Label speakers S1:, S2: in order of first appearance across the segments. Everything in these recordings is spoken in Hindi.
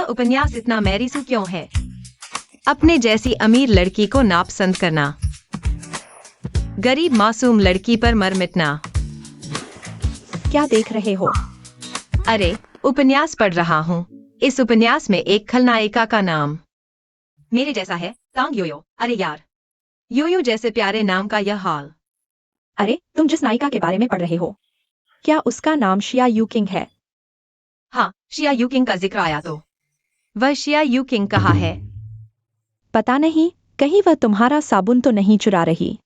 S1: उपन्यास इतना मैरीसू क्यों है? अपने जैसी अमीर लड़की को नापसंद करना, गरीब मासूम लड़की पर मर मिटना।
S2: क्या देख रहे हो?
S1: अरे, उपन्यास पढ़ रहा हूँ। इस उपन्यास में एक खलनायिका का नाम मेरे जैसा है, तांग योयो। अरे यार, योयो जैसे प्यारे नाम का यह हाल।
S2: अरे, तुम जिस नायिका के बारे में पढ़ रहे हो, क्या उसका नाम शिया यू किंग है?
S1: हाँ, शिया यू किंग का जिक्र आया तो वह शिया यू किंग कहाँ है?
S2: पता नहीं, कहीं वह तुम्हारा साबुन तो नहीं चुरा रही?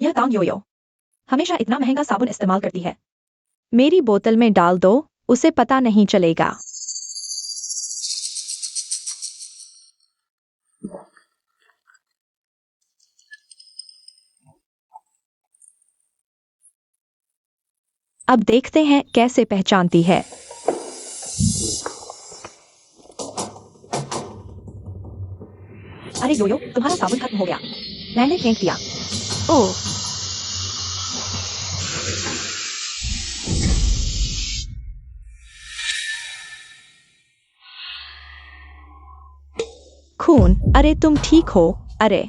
S2: यह तांग योयो हमेशा इतना महंगा साबुन इस्तेमाल करती है। मेरी बोतल में डाल दो, उसे पता नहीं चलेगा। अब देखते हैं कैसे पहचानती है। अरे योयो, तुम्हारा साबुन खत्म हो गया। मैंने फेंक दिया।
S1: ओह,
S2: खून। अरे तुम ठीक हो? अरे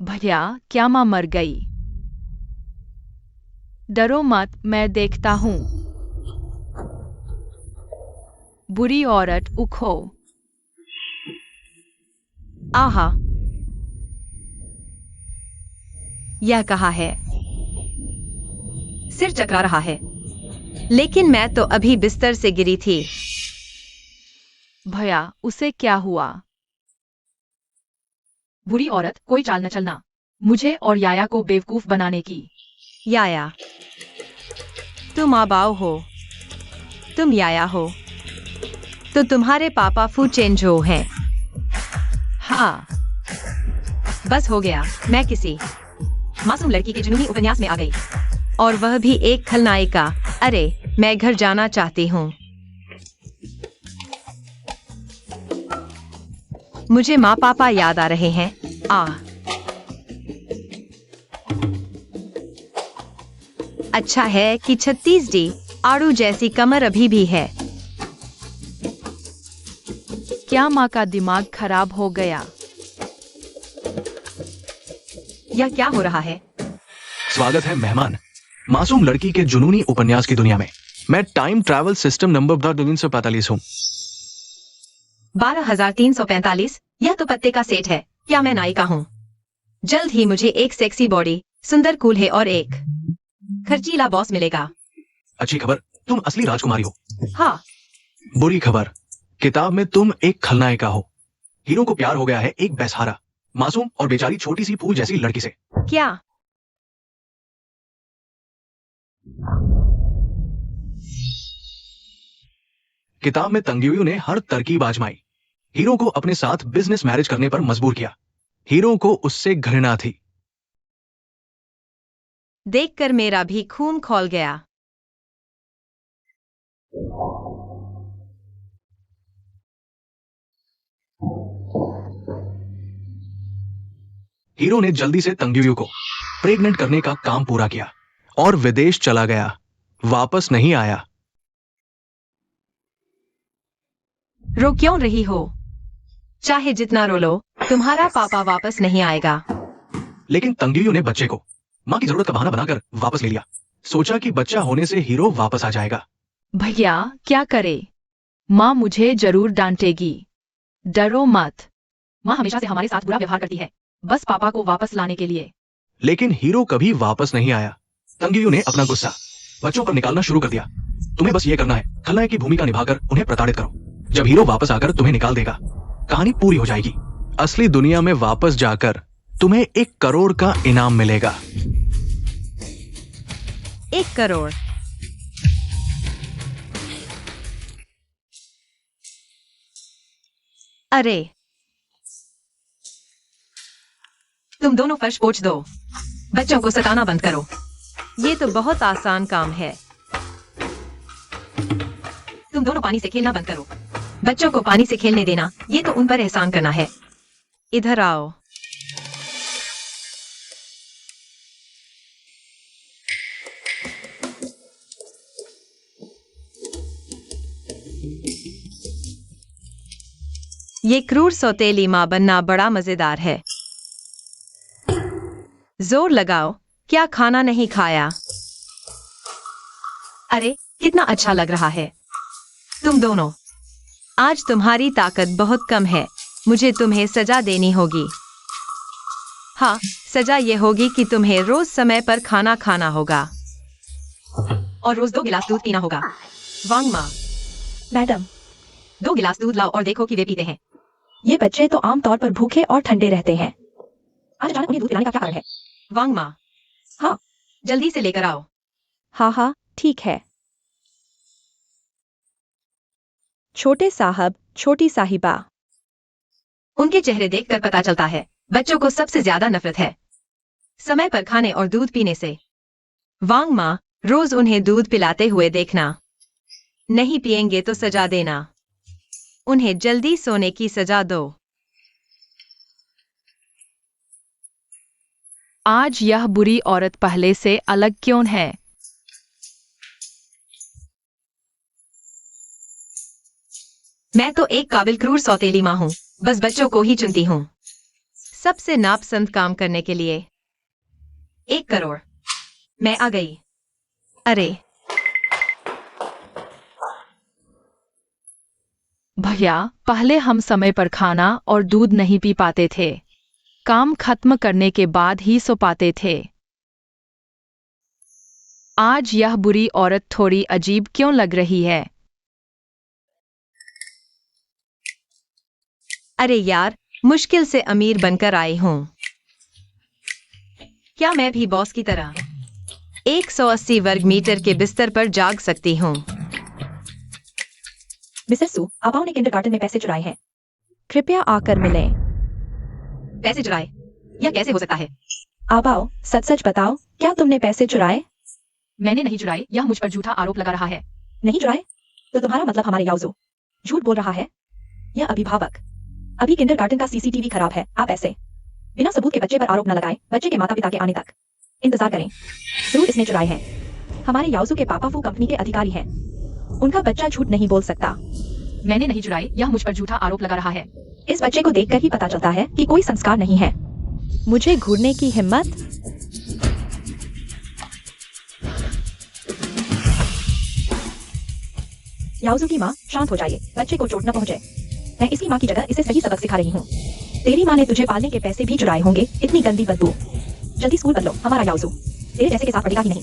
S1: भैया, क्या माँ मर गई? डरो मत, मैं देखता हूँ। बुरी औरत, उखो। आहा, यह कहाँ है? सिर चकरा रहा है, लेकिन मैं तो अभी बिस्तर से गिरी थी। भैया, उसे क्या हुआ? बुरी औरत, कोई चाल न चलना, मुझे और याया को बेवकूफ बनाने की। याया, तुम आबाओ हो, तुम याया हो, तो तुम्हारे पापा फू चेंजो हैं। हाँ, बस हो गया, मैं किसी मासूम लड़की के जुनूनी उपन्यास में आ गई, और वह भी एक खलनायिका। अरे, मैं घर जाना चाहती हूँ। मुझे माँ पापा याद आ रहे हैं। अच्छा है कि 36D आड़ू जैसी कमर अभी भी है। क्या माँ का दिमाग खराब हो गया? यह क्या हो रहा है?
S3: स्वागत है मेहमान, मासूम लड़की के जुनूनी उपन्यास की दुनिया में। मैं टाइम ट्रैवल सिस्टम नंबर 345 हूँ।
S1: 12345? यह तो पत्ते का सेट है। क्या मैं नायिका हूँ? जल्द ही मुझे एक सेक्सी बॉडी, सुंदर कूल्हे और एक खर्चीला बॉस मिलेगा।
S3: अच्छी खबर, तुम असली राजकुमारी हो।
S1: हाँ।
S3: बुरी खबर, किताब में तुम एक खलनायिका हो। हीरो को प्यार हो गया है एक बेसहारा, मासूम और बेचारी छोटी सी फूल जैसी लड़की से।
S1: क्या?
S3: किताब में तंगयुयु ने हर तरकीब आजमाई, हीरो को अपने साथ बिजनेस मैरिज करने पर मजबूर किया। हीरो को उससे घृणा थी।
S1: देखकर मेरा भी खून खौल गया।
S3: हीरो ने जल्दी से तंगयुयु को प्रेग्नेंट करने का काम पूरा किया और विदेश चला गया, वापस नहीं आया।
S1: रो क्यों रही हो? चाहे जितना रो लो, तुम्हारा पापा वापस नहीं आएगा।
S3: लेकिन तंगयुयु ने बच्चे को माँ की जरूरत का बहाना बनाकर वापस ले लिया। सोचा कि बच्चा होने से हीरो वापस आ जाएगा।
S1: भैया, क्या करे? माँ मुझे जरूर डांटेगी। डरो मत, माँ हमेशा से हमारे साथ बुरा व्यवहार करती है, बस पापा को वापस लाने के लिए।
S3: लेकिन हीरो कभी वापस नहीं आया। तंगयुयु ने अपना गुस्सा बच्चों पर निकालना शुरू कर दिया। तुम्हें बस ये करना है, खलनायक की भूमिका निभाकर उन्हें प्रताड़ित करो। जब हीरो वापस आकर तुम्हें निकाल देगा, कहानी पूरी हो जाएगी। असली दुनिया में वापस जाकर तुम्हें 1 करोड़ का इनाम मिलेगा।
S1: 1 करोड़? अरे, तुम दोनों फर्श पोंछ दो। बच्चों को सताना बंद करो।
S2: ये तो बहुत आसान काम है।
S1: तुम दोनों पानी से खेलना बंद करो। बच्चों को पानी से खेलने देना, ये तो उन पर एहसान करना है।
S2: इधर आओ। ये क्रूर सौतेली माँ बनना बड़ा मजेदार है। जोर लगाओ। क्या खाना नहीं खाया?
S1: अरे कितना अच्छा लग रहा है। तुम दोनों,
S2: आज तुम्हारी ताकत बहुत कम है। मुझे तुम्हें सजा देनी होगी। हाँ, सजा ये होगी कि तुम्हें रोज समय पर खाना खाना होगा
S1: और रोज 2 गिलास दूध पीना होगा। वांग माँ,
S2: मैडम,
S1: 2 गिलास दूध लाओ और देखो कि वे पीते हैं।
S2: ये बच्चे तो आमतौर पर भूखे और ठंडे रहते हैं। आज अचानक उन्हें दूध पिलाने का क्या कारण है?
S1: वांग माँ,
S2: हाँ,
S1: जल्दी से लेकर आओ।
S2: हाँ, ठीक है। छोटे साहब, छोटी साहिबा।
S1: उनके चेहरे देखकर पता चलता है बच्चों को सबसे ज्यादा नफरत है समय पर खाने और दूध पीने से।
S2: वांग माँ, रोज उन्हें दूध पिलाते हुए देखना। नहीं पिएंगे तो सजा देना। उन्हें जल्दी सोने की सजा दो।
S4: आज यह बुरी औरत पहले से अलग क्यों है?
S1: मैं तो एक काबिल क्रूर सौतेली माँ हूँ, बस बच्चों को ही चुनती हूँ।
S2: सबसे नापसंद काम करने के लिए
S1: 1 करोड़। मैं आ गई।
S2: अरे
S4: भैया, पहले हम समय पर खाना और दूध नहीं पी पाते थे। काम खत्म करने के बाद ही सो पाते थे। आज यह बुरी औरत थोड़ी अजीब क्यों लग रही है?
S2: अरे यार, मुश्किल से अमीर बनकर आई हूँ।
S1: क्या मैं भी बॉस की तरह
S2: 180 वर्ग मीटर के बिस्तर पर जाग सकती हूँ? मिसेस सू, आबाओ ने किंडरगार्टन में पैसे चुराए हैं। कृपया आकर मिलें।
S1: पैसे चुराए? यह कैसे हो सकता है?
S2: आबाओ, सच सच बताओ, क्या तुमने पैसे चुराए?
S1: मैंने नहीं चुराए। यह मुझ पर झूठा आरोप लगा रहा है।
S2: नहीं चुराए? तो तुम्हारा मतलब हमारे याओजो झूठ बोल रहा है? यह अभिभावक, अभी किंडरगार्टन का सीसीटीवी खराब है। आप ऐसे बिना सबूत के बच्चे पर आरोप न लगाएं। बच्चे के माता पिता के आने तक इंतजार करें। जरूर इसने चुराए हैं। हमारे याओजो के पापा फू कंपनी के अधिकारी हैं। उनका बच्चा झूठ नहीं बोल सकता।
S1: मैंने नहीं चुराए। यह मुझ पर झूठा आरोप लगा रहा है।
S2: इस बच्चे को देखकर ही पता चलता है कि कोई संस्कार नहीं है। मुझे घूरने की हिम्मत? याओजो की माँ, शांत हो जाइए। बच्चे को चोट न पहुंचे। मैं इसकी माँ की जगह इसे सही सबक सिखा रही हूँ। तेरी माँ ने तुझे पालने के पैसे भी चुराए होंगे। इतनी गंदी बदबू। जल्दी स्कूल बदलो। हमारा याओजो तेरे जैसे के साथ पड़ेगा ही नहीं।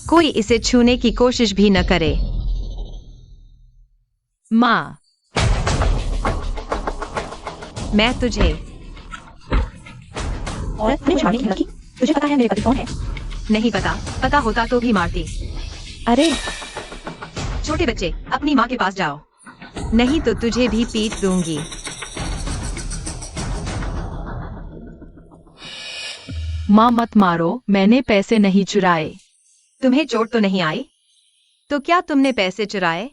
S2: कोई इसे छूने की कोशिश भी न करे। माँ, मैं तुझे और मुझे मारने की हिम्मत की? तुझे पता है मेरे पति कौन है?
S1: नहीं पता। पता होता तो भी मारती।
S2: अरे
S1: छोटे बच्चे, अपनी माँ के पास जाओ।
S2: नहीं तो तुझे भी पीट दूंगी।
S4: माँ मत मारो, मैंने पैसे नहीं चुराए।
S1: तुम्हें चोट तो नहीं आई?
S2: तो क्या तुमने पैसे चुराए?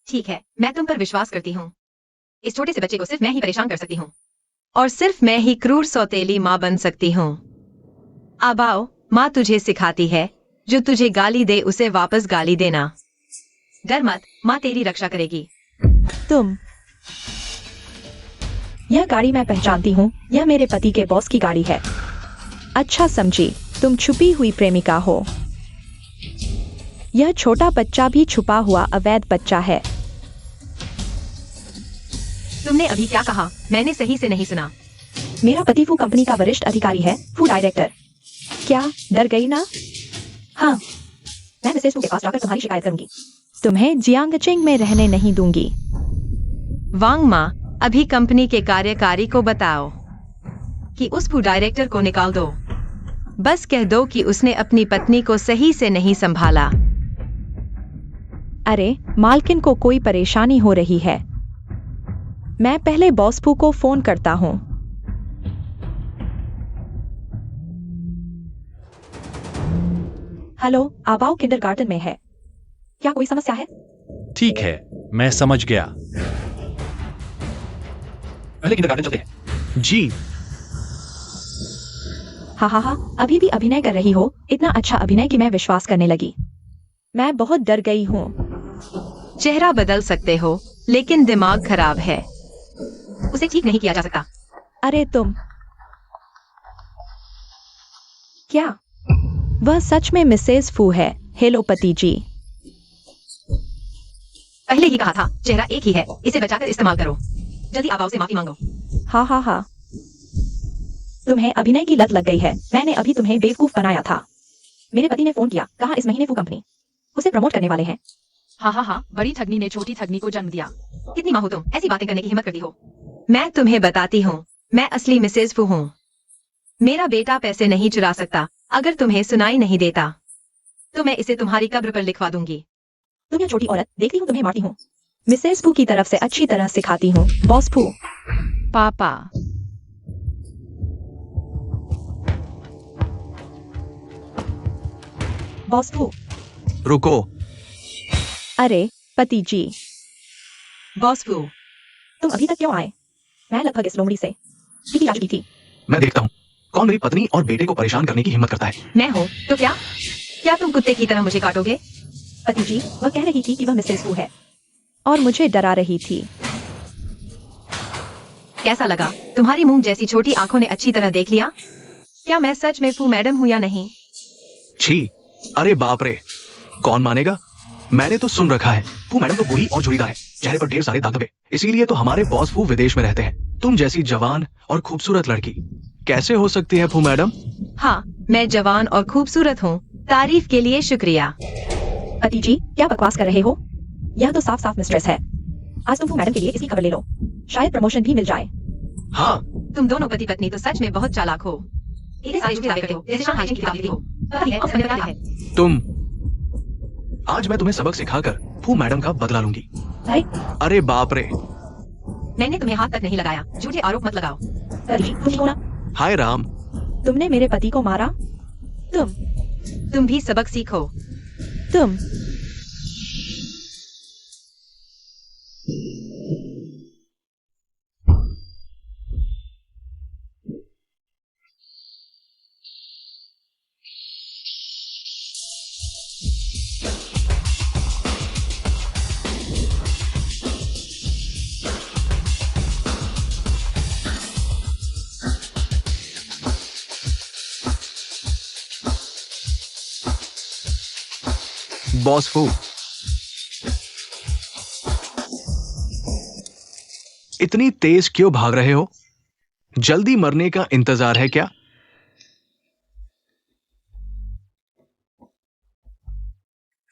S1: ठीक है, मैं तुम पर विश्वास करती हूँ। इस छोटे से बच्चे को सिर्फ मैं ही परेशान कर सकती हूँ।
S2: और सिर्फ मैं ही क्रूर सौतेली माँ बन सकती हूँ। अब आओ, माँ तुझे सिखाती है। जो तुझे गाली दे उसे वापस गाली देना।
S1: डर मत, माँ तेरी रक्षा करेगी।
S2: तुम, यह गाड़ी मैं पहचानती हूँ। यह मेरे पति के बॉस की गाड़ी है। अच्छा समझी, तुम छुपी हुई प्रेमिका हो। यह छोटा बच्चा भी छुपा हुआ अवैध बच्चा है।
S1: तुमने अभी क्या कहा? मैंने सही से नहीं सुना।
S2: मेरा पति फू कंपनी का वरिष्ठ अधिकारी है, फू डायरेक्टर। क्या डर गई ना? हाँ, मैं मिसेस फू के पास जाकर तुम्हारी शिकायत करूंगी। तुम्हें जियांगचिंग में रहने नहीं दूंगी। वांग माँ, अभी कंपनी के कार्यकारी को बताओ
S1: कि उस फू डायरेक्टर को निकाल दो।
S2: बस कह दो कि उसने अपनी पत्नी को सही से नहीं संभाला। अरे, मालकिन को कोई परेशानी हो रही है। मैं पहले बॉस फू को फोन करता हूँ। हेलो, आबाओ किंडरगार्टन में है। क्या कोई समस्या है?
S5: ठीक है, मैं समझ गया।
S3: पहले किंडरगार्टन चलते हैं।
S5: जी।
S2: हाँ, अभी भी अभिनय कर रही हो। इतना अच्छा अभिनय कि मैं विश्वास करने लगी। मैं बहुत डर गई हूँ।
S1: चेहरा बदल सकते हो, लेकिन दिमाग खराब है।
S2: उसे ठीक नहीं किया जा सकता। अरे तुम क्या? वह सच में मिसेस फू है। हेलो पति जी।
S1: पहले ही कहा था, चेहरा एक ही है, इसे बचाकर इस्तेमाल करो। जल्दी आबाओ से माफी मांगो।
S2: हाँ। तुम्हें अभिनय की लत लग गई है। मैंने अभी तुम्हें बेवकूफ बनाया था। मेरे पति ने फोन किया, कहा इस महीने फू कंपनी उसे प्रमोट करने वाले हैं।
S1: हाँ, बड़ी ठगनी ने छोटी ठगनी को जन्म दिया। कितनी माँ हो तुम, ऐसी बातें करने की हिम्मत करती हो? मैं तुम्हें बताती हूँ, मैं असली मिसेस फू हूँ। मेरा बेटा पैसे नहीं चुरा सकता। अगर तुम्हें सुनाई नहीं देता तो मैं इसे तुम्हारी कब्र पर लिखवा दूंगी।
S2: तुम यह छोटी औरत, देखती हूँ तुम्हें मारती हूँ। मिसेस फू की तरफ से अच्छी तरह सिखाती हूँ। बॉस फू।
S4: पापा,
S2: बॉस फू।
S3: रुको।
S2: अरे पति जी,
S1: बॉस फू,
S2: तुम अभी तक क्यों आए? मैं लगभग इस लोमड़ी से सीधी आ चुकी थी।
S3: मैं देखता हूँ कौन मेरी पत्नी और बेटे को परेशान करने की हिम्मत करता है।
S1: मैं हूँ तो क्या तुम कुत्ते की तरह मुझे काटोगे?
S2: पति जी, वह कह रही थी कि वह मिसेस फू है और मुझे डरा रही थी।
S1: कैसा लगा? तुम्हारी मूंग जैसी छोटी आंखों ने अच्छी तरह देख लिया। क्या मैं सच में फू मैडम हूँ या नहीं?
S3: छी, अरे बाप रे, कौन मानेगा। मैंने तो सुन रखा है फू मैडम तो बूढ़ी और जुड़ीदार है, चेहरे पर ढेर सारे दाग धब्बे, इसीलिए तो हमारे बॉस फू विदेश में रहते हैं। तुम जैसी जवान और खूबसूरत लड़की कैसे हो सकती है फू मैडम?
S1: हाँ, मैं जवान और खूबसूरत हूँ। तारीफ के लिए शुक्रिया।
S2: पति जी, क्या बकवास कर रहे हो? यह तो साफ साफ मिस्ट्रेस है। आज तुम फू मैडम के लिए इसकी खबर ले लो, शायद प्रमोशन भी मिल जाए।
S3: हाँ,
S1: तुम दोनों पति पत्नी तो सच में बहुत चालाक हो। इतने सारे झूठे दावे करते हो, जैसे शान हाजिर की किताब लिखती हो। पता नहीं है, इस समय क्या है?
S3: तुम आज मैं तुम्हें सबक सिखाकर फू मैडम का बदला लूंगी। अरे बाप रे,
S1: मैंने तुम्हें हाथ तक नहीं लगाया, झूठे आरोप मत लगाओ।
S2: पति जी, तुम ठीक हो ना?
S3: हाय राम।
S2: तुमने मेरे पति को मारा।
S1: तुम भी सबक सीखो।
S2: तुम
S3: बॉस फू, इतनी तेज क्यों भाग रहे हो? जल्दी मरने का इंतजार है क्या?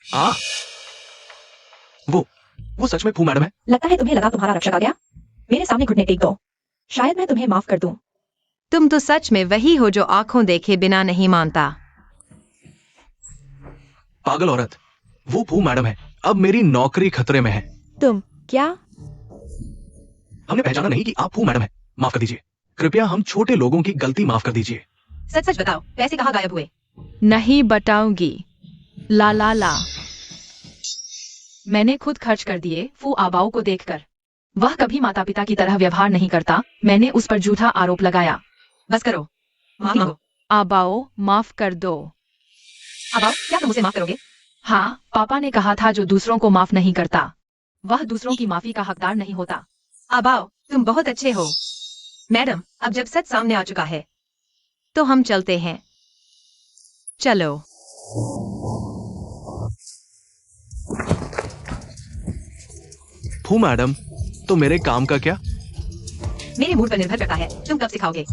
S3: आ, वो सच में फू मैडम है?
S2: लगता है तुम्हें लगा तुम्हारा रक्षक आ गया। मेरे सामने घुटने टेक दो, शायद मैं तुम्हें माफ कर दूं।
S1: तुम तो सच में वही हो जो आंखों देखे बिना नहीं मानता।
S3: पागल औरत, वो फू मैडम है। अब मेरी नौकरी खतरे में है।
S2: तुम क्या?
S3: हमने पहचाना नहीं कि आप फू मैडम है। माफ कर दीजिए, कृपया हम छोटे लोगों की गलती माफ कर दीजिए।
S1: सच सच बताओ, पैसे कहाँ गायब हुए?
S4: नहीं बताऊंगी। ला। मैंने खुद खर्च कर दिए फू आबाओ को देखकर। वह कभी माता पिता की तरह व्यवहार नहीं करता। मैंने उस पर झूठा आरोप लगाया।
S1: बस करो, माफी मांगो।
S4: आबाओ, माफ कर दो।
S1: आबाओ, क्या तुम उसे माफ करोगे?
S4: हाँ, पापा ने कहा था जो दूसरों को माफ नहीं करता वह दूसरों की माफी का हकदार नहीं होता।
S1: आबाओ, तुम बहुत अच्छे हो। मैडम, अब जब सच सामने आ चुका है तो हम चलते हैं। चलो।
S3: फू मैडम, तो मेरे काम का क्या?
S1: मेरे मूड पर निर्भर करता है, तुम कब सिखाओगे?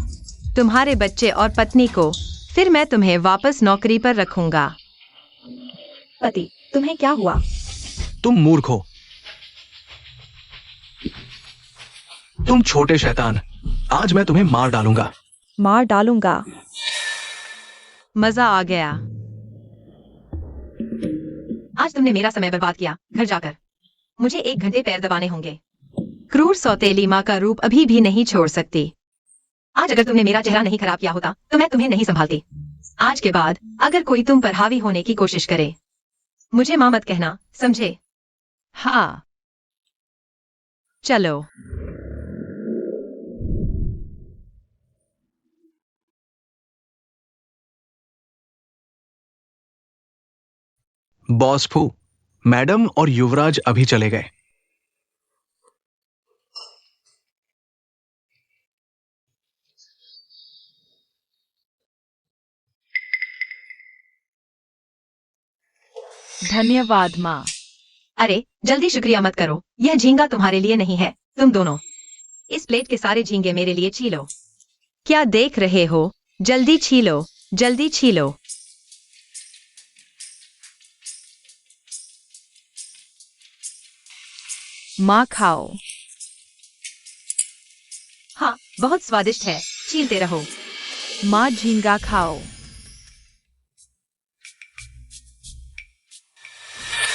S1: तुम्हारे बच्चे और पत्नी को, फिर मैं तुम्हें वापस नौकरी पर रखूंगा।
S2: पति, तुम्हें क्या हुआ?
S3: तुम मूर्ख हो। तुम छोटे शैतान, आज मैं तुम्हें मार डालूंगा।
S2: मार डालूंगा?
S1: मजा आ गया। आज तुमने मेरा समय बर्बाद किया। घर जाकर मुझे 1 घंटे पैर दबाने होंगे। क्रूर सौतेली माँ का रूप अभी भी नहीं छोड़ सकती।
S2: आज अगर तुमने मेरा चेहरा नहीं खराब किया होता तो मैं तुम्हें नहीं संभालती। आज के बाद अगर कोई तुम पर हावी होने की कोशिश करे, मुझे माँ मत कहना, समझे?
S1: हाँ, चलो।
S3: बॉस फू, मैडम और युवराज अभी चले गए।
S4: धन्यवाद माँ।
S2: अरे जल्दी शुक्रिया मत करो, यह झींगा तुम्हारे लिए नहीं है, तुम दोनों इस प्लेट के सारे झींगे मेरे लिए छीलो।
S1: क्या देख रहे हो? जल्दी छीलो, जल्दी छीलो।
S4: माँ खाओ।
S2: हाँ, बहुत स्वादिष्ट है, छीलते रहो।
S4: माँ झींगा खाओ।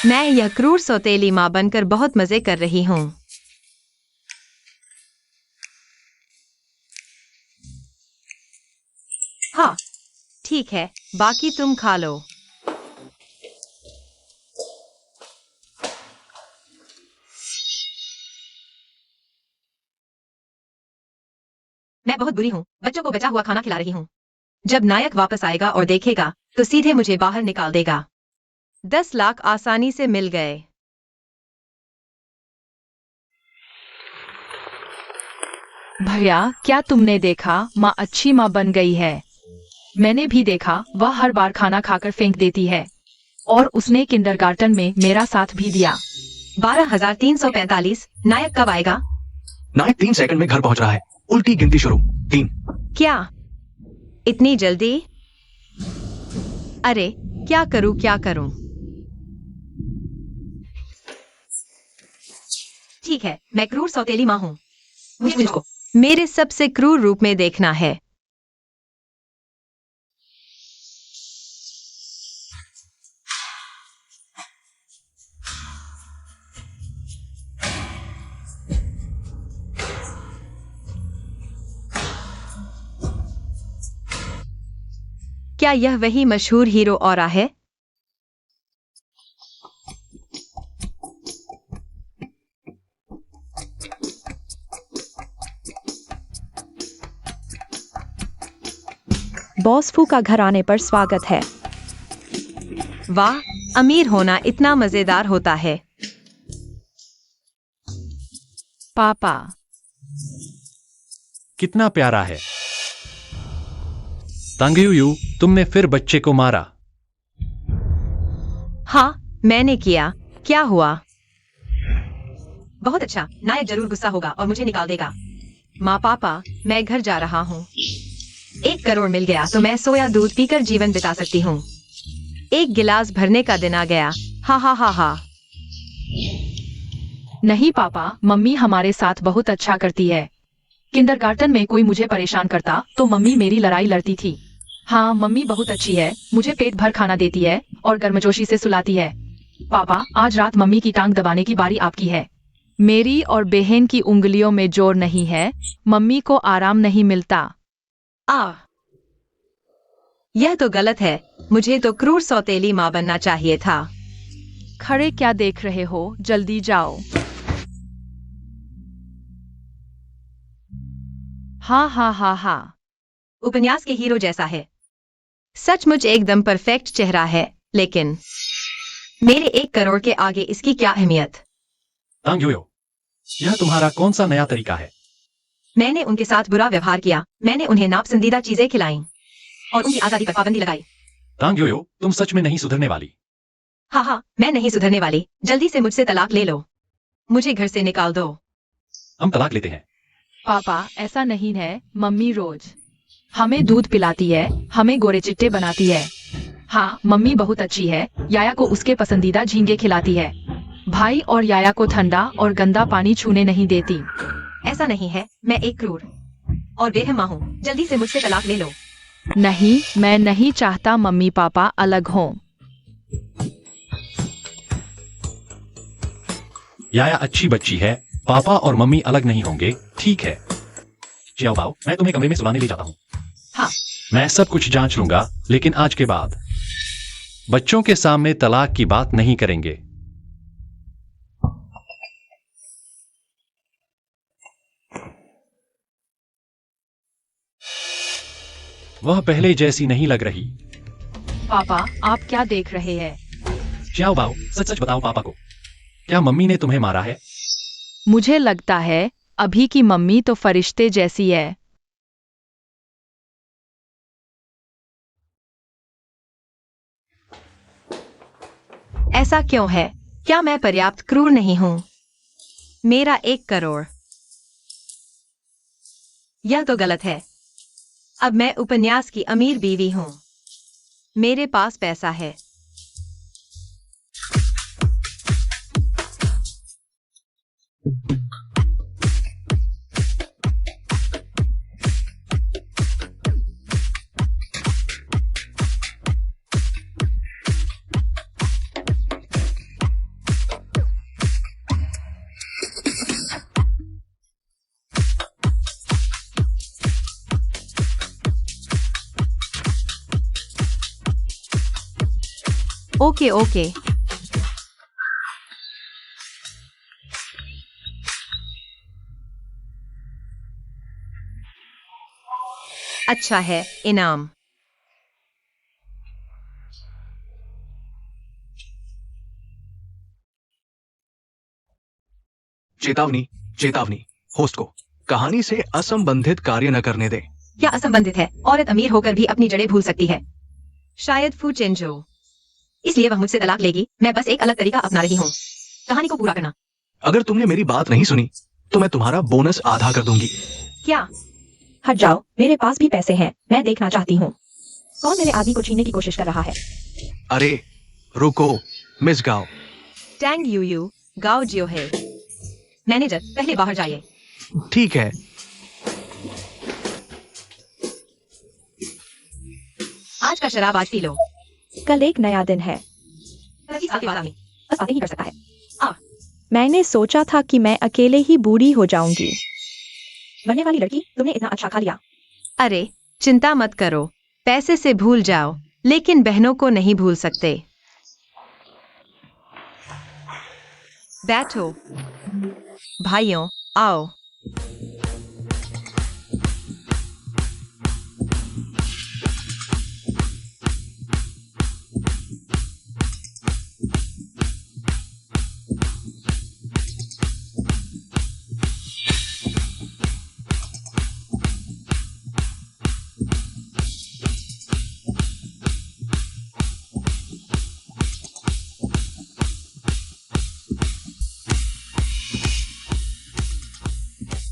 S1: मैं यह क्रूर सौतेली माँ बनकर बहुत मजे कर रही हूँ।
S2: हाँ,
S1: ठीक है, बाकी तुम खा लो।
S2: मैं बहुत बुरी हूँ, बच्चों को बचा हुआ खाना खिला रही हूँ। जब नायक वापस आएगा और देखेगा तो सीधे मुझे बाहर निकाल देगा।
S1: 10 लाख आसानी से मिल गए।
S4: भैया, क्या तुमने देखा? माँ अच्छी माँ बन गई है। मैंने भी देखा, वह हर बार खाना खाकर फेंक देती है। और उसने किंडरगार्टन में मेरा साथ भी दिया।
S2: 12,345। नायक कब आएगा?
S3: नायक 3 सेकंड में घर पहुंच रहा है। उल्टी गिनती शुरू। 3।
S1: क्या? इतनी जल्दी? अरे, क्या करूं, क्या करूं?
S2: ठीक है, मैं क्रूर सौतेली माँ हूँ, मुझको
S1: मेरे सबसे क्रूर रूप में देखना है। क्या यह वही मशहूर हीरो ऑरा है?
S2: बॉस फू का घर आने पर स्वागत है।
S1: वाह, अमीर होना इतना मजेदार होता है।
S4: पापा।
S5: कितना प्यारा है। तांगयुयु, तुमने फिर बच्चे को मारा।
S1: हाँ, मैंने किया। क्या हुआ?
S2: बहुत अच्छा, नायक जरूर गुस्सा होगा और मुझे निकाल देगा।
S1: माँ पापा, मैं घर जा रहा हूँ।
S2: 1 करोड़ मिल गया तो मैं सोया दूध पीकर जीवन बिता सकती हूँ।
S1: 1 गिलास भरने का दिन आ गया। हा हा हा हा।
S4: नहीं पापा, मम्मी हमारे साथ बहुत अच्छा करती है। किंडरगार्टन में कोई मुझे परेशान करता तो मम्मी मेरी लड़ाई लड़ती थी। हाँ, मम्मी बहुत अच्छी है, मुझे पेट भर खाना देती है और गर्मजोशी से सुलाती है। पापा, आज रात मम्मी की टांग दबाने की बारी आपकी है। मेरी और बहन की उंगलियों में जोर नहीं है, मम्मी को आराम नहीं मिलता।
S1: यह तो गलत है। मुझे तो क्रूर सौतेली माँ बनना चाहिए था।
S4: खड़े क्या देख रहे हो, जल्दी जाओ। हाँ हाँ हाँ हाँ।
S2: उपन्यास के हीरो जैसा है।
S1: सचमुच एकदम परफेक्ट चेहरा है, लेकिन
S2: मेरे 1 करोड़ के आगे इसकी क्या अहमियत?
S5: तांगयुयो, यह तुम्हारा कौन सा नया तरीका है?
S2: मैंने उनके साथ बुरा व्यवहार किया, मैंने उन्हें नापसंदीदा चीजें खिलाईं और उनकी आजादी पर पाबंदी लगाई।
S5: तांगयुयो, तुम सच में नहीं सुधरने वाली।
S2: हाँ हाँ, मैं नहीं सुधरने वाली। जल्दी से मुझसे तलाक ले लो, मुझे घर से निकाल दो।
S5: हम तलाक लेते हैं।
S4: पापा, ऐसा नहीं है। मम्मी रोज हमें दूध पिलाती है, हमें गोरे चिट्टे बनाती है। हाँ, मम्मी बहुत अच्छी है। याया को उसके पसंदीदा झींगे खिलाती है। भाई और याया को ठंडा और गंदा पानी छूने नहीं देती।
S2: ऐसा नहीं है, मैं एक क्रूर और बेरहम माँ हूँ। जल्दी से मुझसे तलाक ले लो।
S4: नहीं, मैं नहीं चाहता मम्मी पापा अलग हों।
S5: याया अच्छी बच्ची है, पापा और मम्मी अलग नहीं होंगे, ठीक है। चियाओ बाओ, मैं तुम्हें कमरे में सुलाने ले जाता हूँ।
S4: हाँ।
S5: मैं सब कुछ जांच लूंगा, लेकिन आज के बाद बच्चों के सामने तलाक की बात नहीं करेंगे। वह पहले जैसी नहीं लग रही।
S4: पापा, आप क्या देख रहे हैं?
S5: चियाओ बाओ, सच सच बताओ पापा को, क्या मम्मी ने तुम्हें मारा है?
S4: मुझे लगता है अभी की मम्मी तो फरिश्ते जैसी है।
S1: ऐसा क्यों है? क्या मैं पर्याप्त क्रूर नहीं हूं? मेरा 1 करोड़। यह तो गलत है। अब मैं उपन्यास की अमीर बीवी हूं। मेरे पास पैसा है। Okay okay. अच्छा है, इनाम।
S3: चेतावनी, चेतावनी। होस्ट को कहानी से असंबंधित कार्य न करने दे।
S2: क्या असंबंधित है? औरत अमीर होकर भी अपनी जड़ें भूल सकती है।
S1: शायद फू चेंजो।
S2: इसलिए वह मुझसे तलाक लेगी। मैं बस एक अलग तरीका अपना रही हूँ। कहानी को पूरा करना।
S3: अगर तुमने मेरी बात नहीं सुनी तो मैं तुम्हारा बोनस आधा कर दूंगी।
S2: क्या? हट जाओ, मेरे पास भी पैसे हैं। मैं देखना चाहती हूँ कौन मेरे आदमी को छीनने की कोशिश कर रहा है।
S3: अरे रुको, मिस गाओ।
S1: टैंग यूयू, गाओ जियो है।
S2: मैनेजर, पहले बाहर जाइए।
S3: ठीक है।
S2: आज का शराब आज पी लो। कल एक नया दिन है। 25 साल के बाद आदमी बस बातें ही कर सकता है।
S6: मैंने सोचा था कि मैं अकेले ही बूढ़ी हो जाऊंगी।
S2: बनने वाली लड़की, तुमने इतना अच्छा खा लिया।
S1: अरे चिंता मत करो, पैसे से भूल जाओ, लेकिन बहनों को नहीं भूल सकते। बैठो भाइयों, आओ।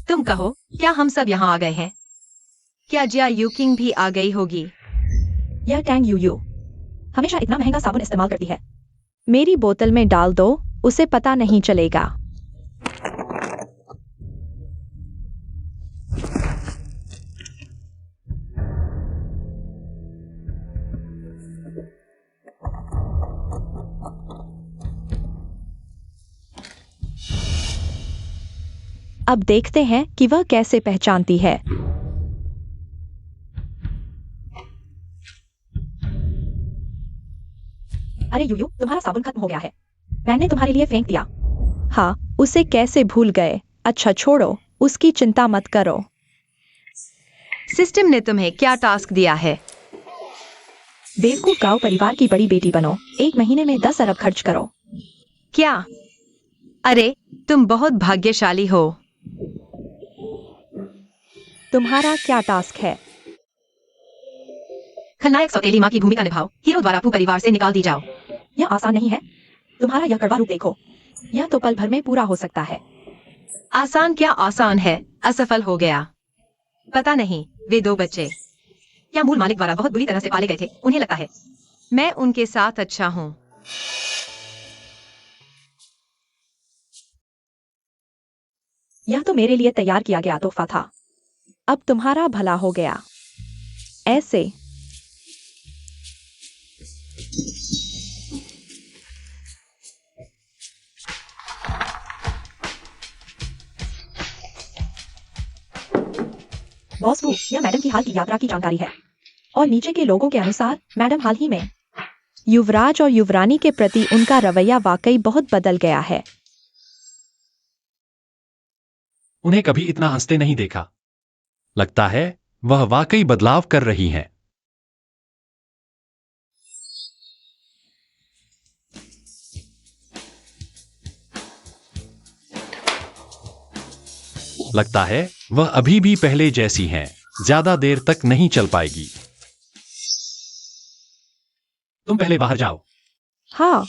S2: तुम कहो, क्या हम सब यहाँ आ गए हैं?
S1: क्या जिया यूकिंग भी आ गई होगी?
S2: यह टैंग यूयू हमेशा इतना महंगा साबुन इस्तेमाल करती है।
S6: मेरी बोतल में डाल दो, उसे पता नहीं चलेगा। अब देखते हैं कि वह कैसे पहचानती है।
S2: अरे यूयू, तुम्हारा साबुन खत्म हो गया है। मैंने तुम्हारे लिए फेंक दिया।
S6: हाँ, उसे कैसे भूल गए? अच्छा छोड़ो, उसकी चिंता मत करो।
S1: सिस्टम ने तुम्हें क्या टास्क दिया है?
S2: बेवकूफ गांव परिवार की बड़ी बेटी बनो। 1 महीने में 10 अरब खर्च करो।
S1: क्या? अरे तुम बहुत भाग्यशाली हो।
S6: तुम्हारा क्या टास्क है?
S2: खलनायक सौतेली माँ की भूमिका निभाओ। हीरो द्वारा पू परिवार से निकाल दी जाओ। यह आसान नहीं है। तुम्हारा यह कड़वा रूप देखो। यह तो पल भर में पूरा हो सकता है।
S1: आसान क्या आसान है, असफल हो गया। पता नहीं, वे 2 बच्चे
S2: क्या मूल मालिक द्वारा बहुत बुरी तरह से पाले गए थे, उन्हें लगता है।
S1: मैं उनके साथ अच्छा हूँ।
S2: यह तो मेरे लिए तैयार किया गया तोहफा था।
S6: अब तुम्हारा भला हो गया। ऐसे
S2: बॉस वो, यह मैडम की हाल की यात्रा की जानकारी है। और नीचे के लोगों के अनुसार मैडम हाल ही में
S6: युवराज और युवरानी के प्रति उनका रवैया वाकई बहुत बदल गया है।
S5: उन्हें कभी इतना हंसते नहीं देखा। लगता है वह वाकई बदलाव कर रही हैं। लगता है वह अभी भी पहले जैसी हैं, ज्यादा देर तक नहीं चल पाएगी। तुम पहले बाहर जाओ।
S6: हाँ,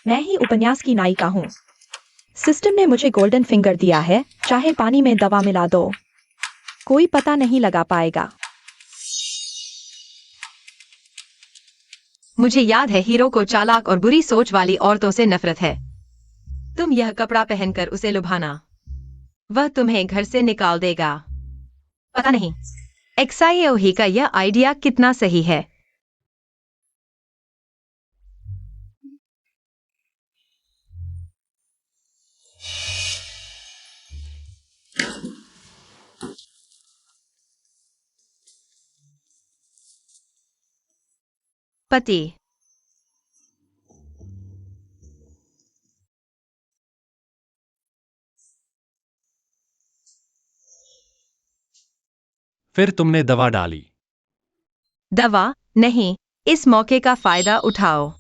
S2: मैं ही उपन्यास की नायिका हूँ।
S6: सिस्टम ने मुझे गोल्डन फिंगर दिया है, चाहे पानी में दवा मिला दो, कोई पता नहीं लगा पाएगा।
S1: मुझे याद है हीरो को चालाक और बुरी सोच वाली औरतों से नफरत है। तुम यह कपड़ा पहनकर उसे लुभाना, वह तुम्हें घर से निकाल देगा।
S2: पता नहीं
S1: एक्साईओही का यह आइडिया कितना सही है। पति,
S5: फिर तुमने दवा डाली।
S1: दवा नहीं, इस मौके का फायदा उठाओ।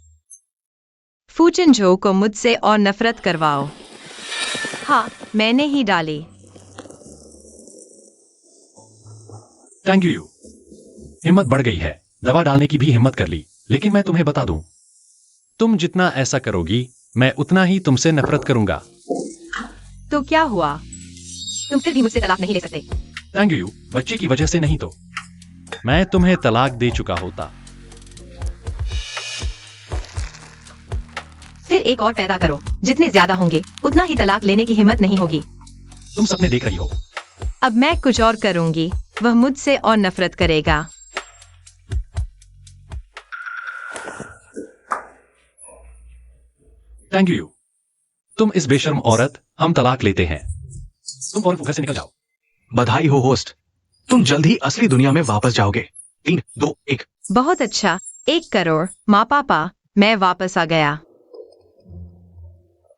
S1: फूचिनझो को मुझसे और नफरत करवाओ। हाँ, मैंने ही डाली।
S5: Thank you. हिम्मत बढ़ गई है, दवा डालने की भी हिम्मत कर ली। लेकिन मैं तुम्हें बता दूं, तुम जितना ऐसा करोगी मैं उतना ही तुमसे नफरत करूंगा।
S1: तो क्या हुआ?
S2: तुम फिर भी मुझसे तलाक नहीं ले सकते।
S5: Thank you. बच्चे की वजह से नहीं तो मैं तुम्हें तलाक दे चुका होता।
S2: फिर एक और पैदा करो, जितने ज्यादा होंगे उतना ही तलाक लेने की हिम्मत नहीं होगी।
S5: तुम सपने देख रही हो।
S1: अब मैं कुछ और करूंगी, वह मुझसे और नफरत करेगा।
S5: Thank you. तुम इस बेशर्म औरत, हम तलाक लेते हैं। तुम और घर से निकल जाओ।
S3: बधाई हो होस्ट, तुम जल्द ही असली दुनिया में वापस जाओगे। 3, 2, 1।
S1: बहुत अच्छा। 1 करोड़। माँ पापा, मैं वापस आ गया।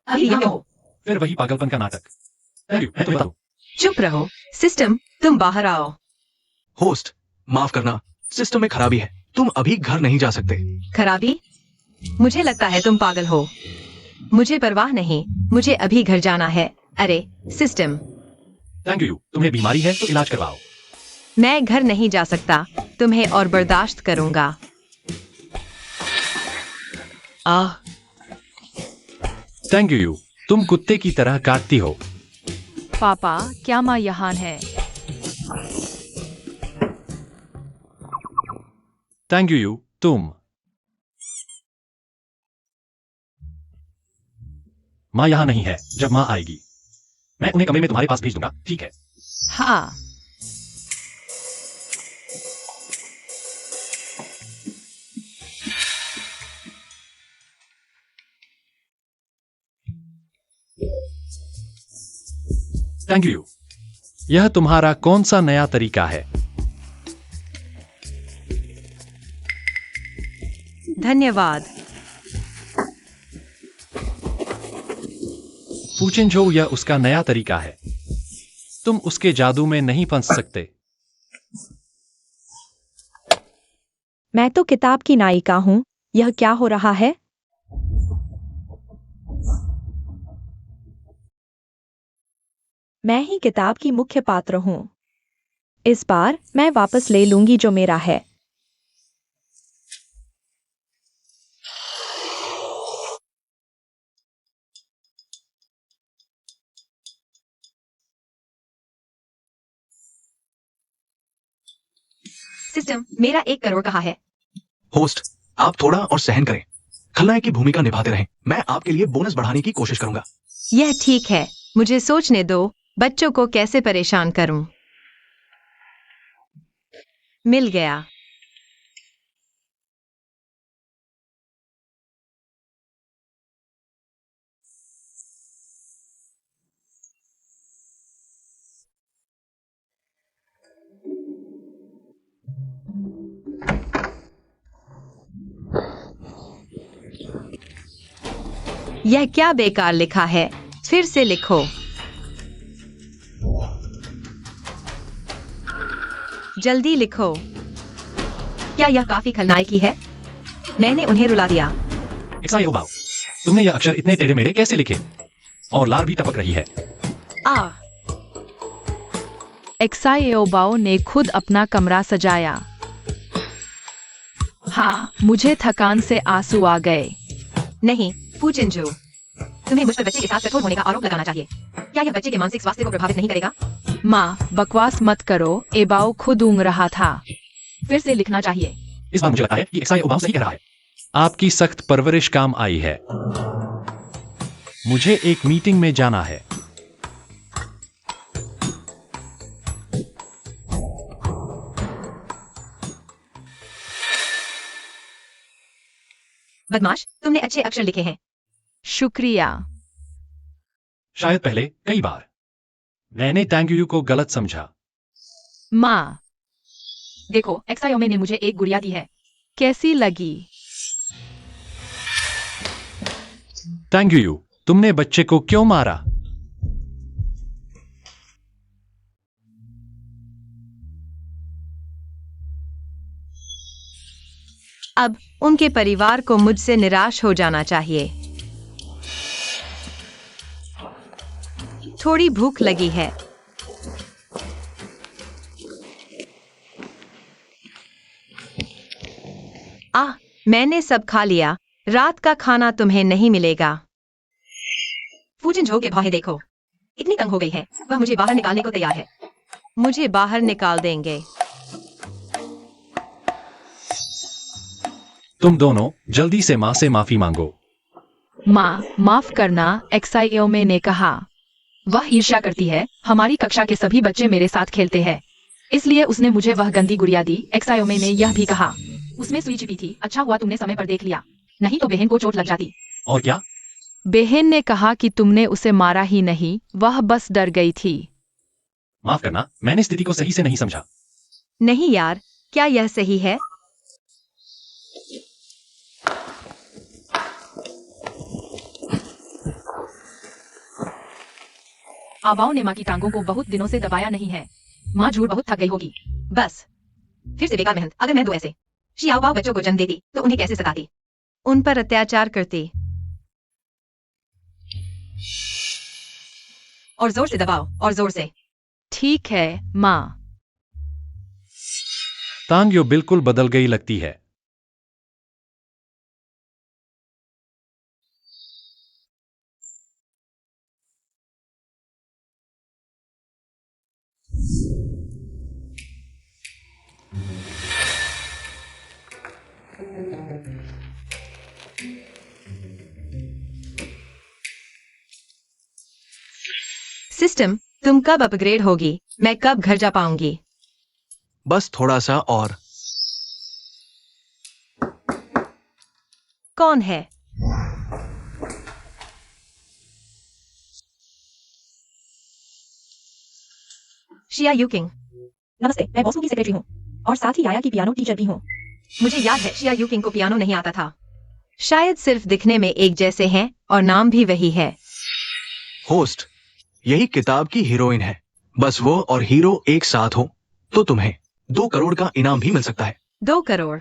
S2: अभी यहाँ हो।
S5: फिर वही पागलपन का नाटक। Thank you. मैं तुम्हें बता दूं।
S1: चुप रहो। सिस्टम, तुम बाहर आओ।
S3: होस्ट, माफ करना, सिस्टम में खराबी है, तुम अभी घर नहीं जा सकते।
S1: खराबी? मुझे लगता है तुम पागल हो। मुझे परवाह नहीं, मुझे अभी घर जाना है। अरे सिस्टम,
S5: थैंक यू। तुम्हें बीमारी है तो इलाज करवाओ।
S1: मैं घर नहीं जा सकता, तुम्हें और बर्दाश्त करूंगा। आह,
S5: थैंक यू। तुम कुत्ते की तरह काटती हो।
S4: पापा, क्या माँ यहाँ है?
S5: Thank you. तुम माँ यहाँ नहीं है। जब माँ आएगी मैं उन्हें कमरे में तुम्हारे पास भेज दूंगा, ठीक है?
S1: हाँ।
S5: Thank you. यह तुम्हारा कौन सा नया तरीका है?
S1: धन्यवाद।
S5: फूचिनझो, यह उसका नया तरीका है। तुम उसके जादू में नहीं फंस सकते।
S6: मैं तो किताब की नायिका हूँ, यह क्या हो रहा है? मैं ही किताब की मुख्य पात्र हूँ। इस बार मैं वापस ले लूंगी जो मेरा है।
S2: सिस्टम, मेरा 1 करोड़ कहाँ है?
S3: होस्ट, आप थोड़ा और सहन करें, खलनायक की भूमिका निभाते रहें। मैं आपके लिए बोनस बढ़ाने की कोशिश करूंगा।
S1: यह ठीक है, मुझे सोचने दो, बच्चों को कैसे परेशान करूं। मिल गया। यह क्या बेकार लिखा है? फिर से लिखो। जल्दी लिखो।
S2: क्या यह काफी खलनायकी है? मैंने उन्हें रुला दिया।
S5: एक्सायो बाओ, तुमने यह अक्षर इतने टेढ़े मेढ़े कैसे लिखे? और लार भी टपक रही है।
S2: आ
S4: एक्साएओबाओ ने खुद अपना कमरा सजाया। हाँ, मुझे थकान से आंसू आ गए।
S2: नहीं, फूचिनजू, तुम्हें मुझ पर बच्चे के साथ कठोर होने का आरोप लगाना चाहिए। क्या यह बच्चे के मानसिक स्वास्थ्य को प्रभावित नहीं करेगा?
S4: माँ, बकवास मत करो। एबाओ खुद ऊँग रहा था।
S2: फिर से लिखना चाहिए।
S5: इस बार मुझे लगता है कि एक्सायो बाओ सही कह रहा है। आपकी सख्त परवरिश काम आई है। मुझे एक मीटिंग में जाना है।
S2: बदमाश, तुमने अच्छे अक्षर लिखे हैं।
S4: शुक्रिया।
S5: शायद पहले कई बार मैंने टैंगयू को गलत समझा।
S4: माँ,
S2: देखो, एक्सायोमे ने मुझे एक गुड़िया दी है।
S4: कैसी लगी?
S5: टैंगयू, तुमने बच्चे को क्यों मारा?
S1: अब उनके परिवार को मुझसे निराश हो जाना चाहिए। थोड़ी भूख लगी है। मैंने सब खा लिया। रात का खाना तुम्हें नहीं मिलेगा।
S2: फूचिनजो के भौहें देखो, इतनी तंग हो गई है, वह मुझे बाहर निकालने को तैयार है।
S1: मुझे बाहर निकाल देंगे।
S5: तुम दोनों जल्दी से माँ से माफी मांगो।
S4: माँ, माफ करना, एक्साएओमे ने कहा।
S2: वह ईर्ष्या करती है। हमारी कक्षा के सभी बच्चे मेरे साथ खेलते हैं, इसलिए उसने मुझे वह गंदी गुड़िया दी। एक्सायोमे ने यह भी कहा। उसमें सुई छिपी थी। अच्छा हुआ तुमने समय पर देख लिया, नहीं तो बहन को चोट लग जाती।
S5: और क्या?
S4: बहन ने कहा कि तुमने उसे मारा ही नहीं, वह बस डर गई थी।
S5: माफ करना, मैंने स्थिति को सही से नहीं समझा।
S1: नहीं यार, क्या यह सही है?
S2: आबाओ ने माँ की टांगों को बहुत दिनों से दबाया नहीं है। माँ झूठ बहुत थक गई होगी। बस फिर से बेकार मेहनत। अगर मैं दो ऐसे शियाओबाओ बच्चों को जन्म देती तो उन्हें कैसे सताती?
S1: उन पर अत्याचार करती।
S2: और जोर से दबाओ, और जोर से।
S4: ठीक है, माँ।
S5: तांग्यो बिल्कुल बदल गई लगती है।
S1: सिस्टम, तुम कब अपग्रेड होगी? मैं कब घर जा पाऊंगी?
S3: बस थोड़ा सा और।
S1: कौन है?
S2: शिया यूकिंग। नमस्ते, मैं बॉसू की सेक्रेटरी हूँ और साथ ही याया की पियानो टीचर भी हूँ। मुझे याद है शिया यूकिंग को पियानो नहीं आता था।
S1: शायद सिर्फ दिखने में एक जैसे हैं और नाम भी वही है।
S3: होस्ट, यही किताब की हीरोइन है। बस वो और हीरो एक साथ हो तो तुम्हें 2 करोड़ का इनाम भी मिल सकता है।
S1: 2 करोड़?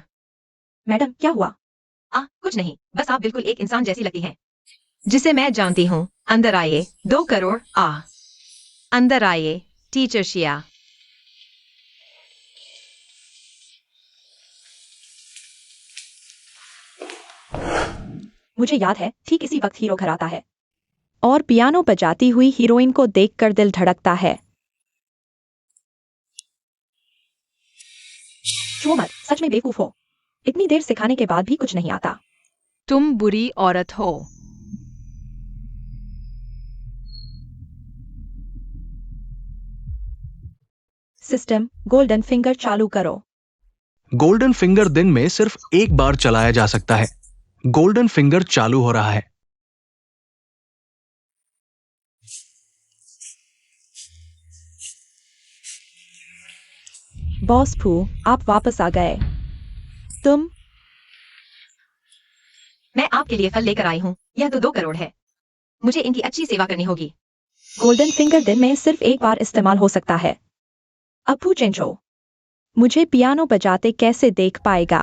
S2: मैडम, क्या हुआ? कुछ नहीं, बस आप बिल्कुल एक इंसान जैसी लगती हैं।
S1: जिसे मैं जानती हूँ। अंदर आइए। 2 करोड़। अंदर आइए, टीचर शिया।
S2: मुझे याद है, ठीक इसी वक्त हीरो घर आता है।
S6: और पियानो बजाती हुई हीरोइन को देखकर दिल धड़कता है।
S2: छुओ मत, सच में बेवकूफ हो। इतनी देर सिखाने के बाद भी कुछ नहीं आता।
S4: तुम बुरी औरत हो।
S6: सिस्टम, गोल्डन फिंगर चालू करो।
S3: गोल्डन फिंगर दिन में सिर्फ एक बार चलाया जा सकता है। गोल्डन फिंगर चालू हो रहा है।
S6: बॉस फू, आप वापस आ गए। तुम
S2: मैं आपके लिए फल लेकर आई हूँ। यह तो 2 करोड़ है। मुझे इनकी अच्छी सेवा करनी होगी। गोल्डन फिंगर दिन में सिर्फ एक बार इस्तेमाल हो सकता है। अब फू चेंजो।
S6: मुझे पियानो बजाते कैसे देख पाएगा?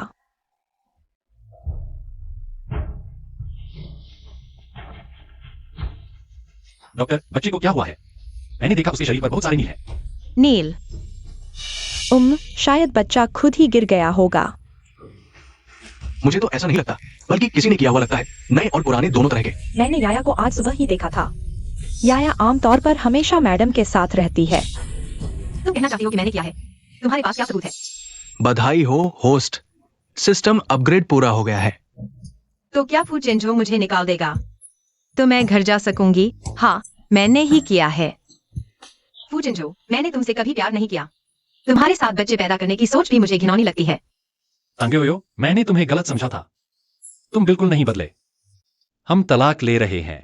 S5: डॉक्टर, बच्चे को क्या हुआ है? मैंने देखा उसके शरीर पर बहुत सारे नील हैं।
S6: नील। शायद बच्चा खुद ही गिर गया होगा।
S3: मुझे तो ऐसा नहीं लगता, बल्कि किसी ने किया हुआ लगता है। नए और पुराने दोनों तरह के।
S2: मैंने याया को आज सुबह ही देखा था।
S6: याया आमतौर पर हमेशा मैडम के साथ रहती है।
S2: तुम कहना चाहती हो कि मैंने किया है? तुम्हारे पास क्या सबूत है?
S3: बधाई हो होस्ट, सिस्टम अपग्रेड पूरा हो गया है।
S1: तो क्या फू चेंजो मुझे निकाल देगा? तो मैं घर जा सकूंगी? हाँ, मैंने ही किया है।
S2: फू चेंजो, मैंने तुमसे कभी प्यार नहीं किया। तुम्हारे साथ बच्चे पैदा करने की सोच भी मुझे घिनौनी लगती है।
S5: तांगेओयो, मैंने तुम्हें गलत समझा था। तुम बिल्कुल नहीं बदले। हम तलाक ले रहे हैं।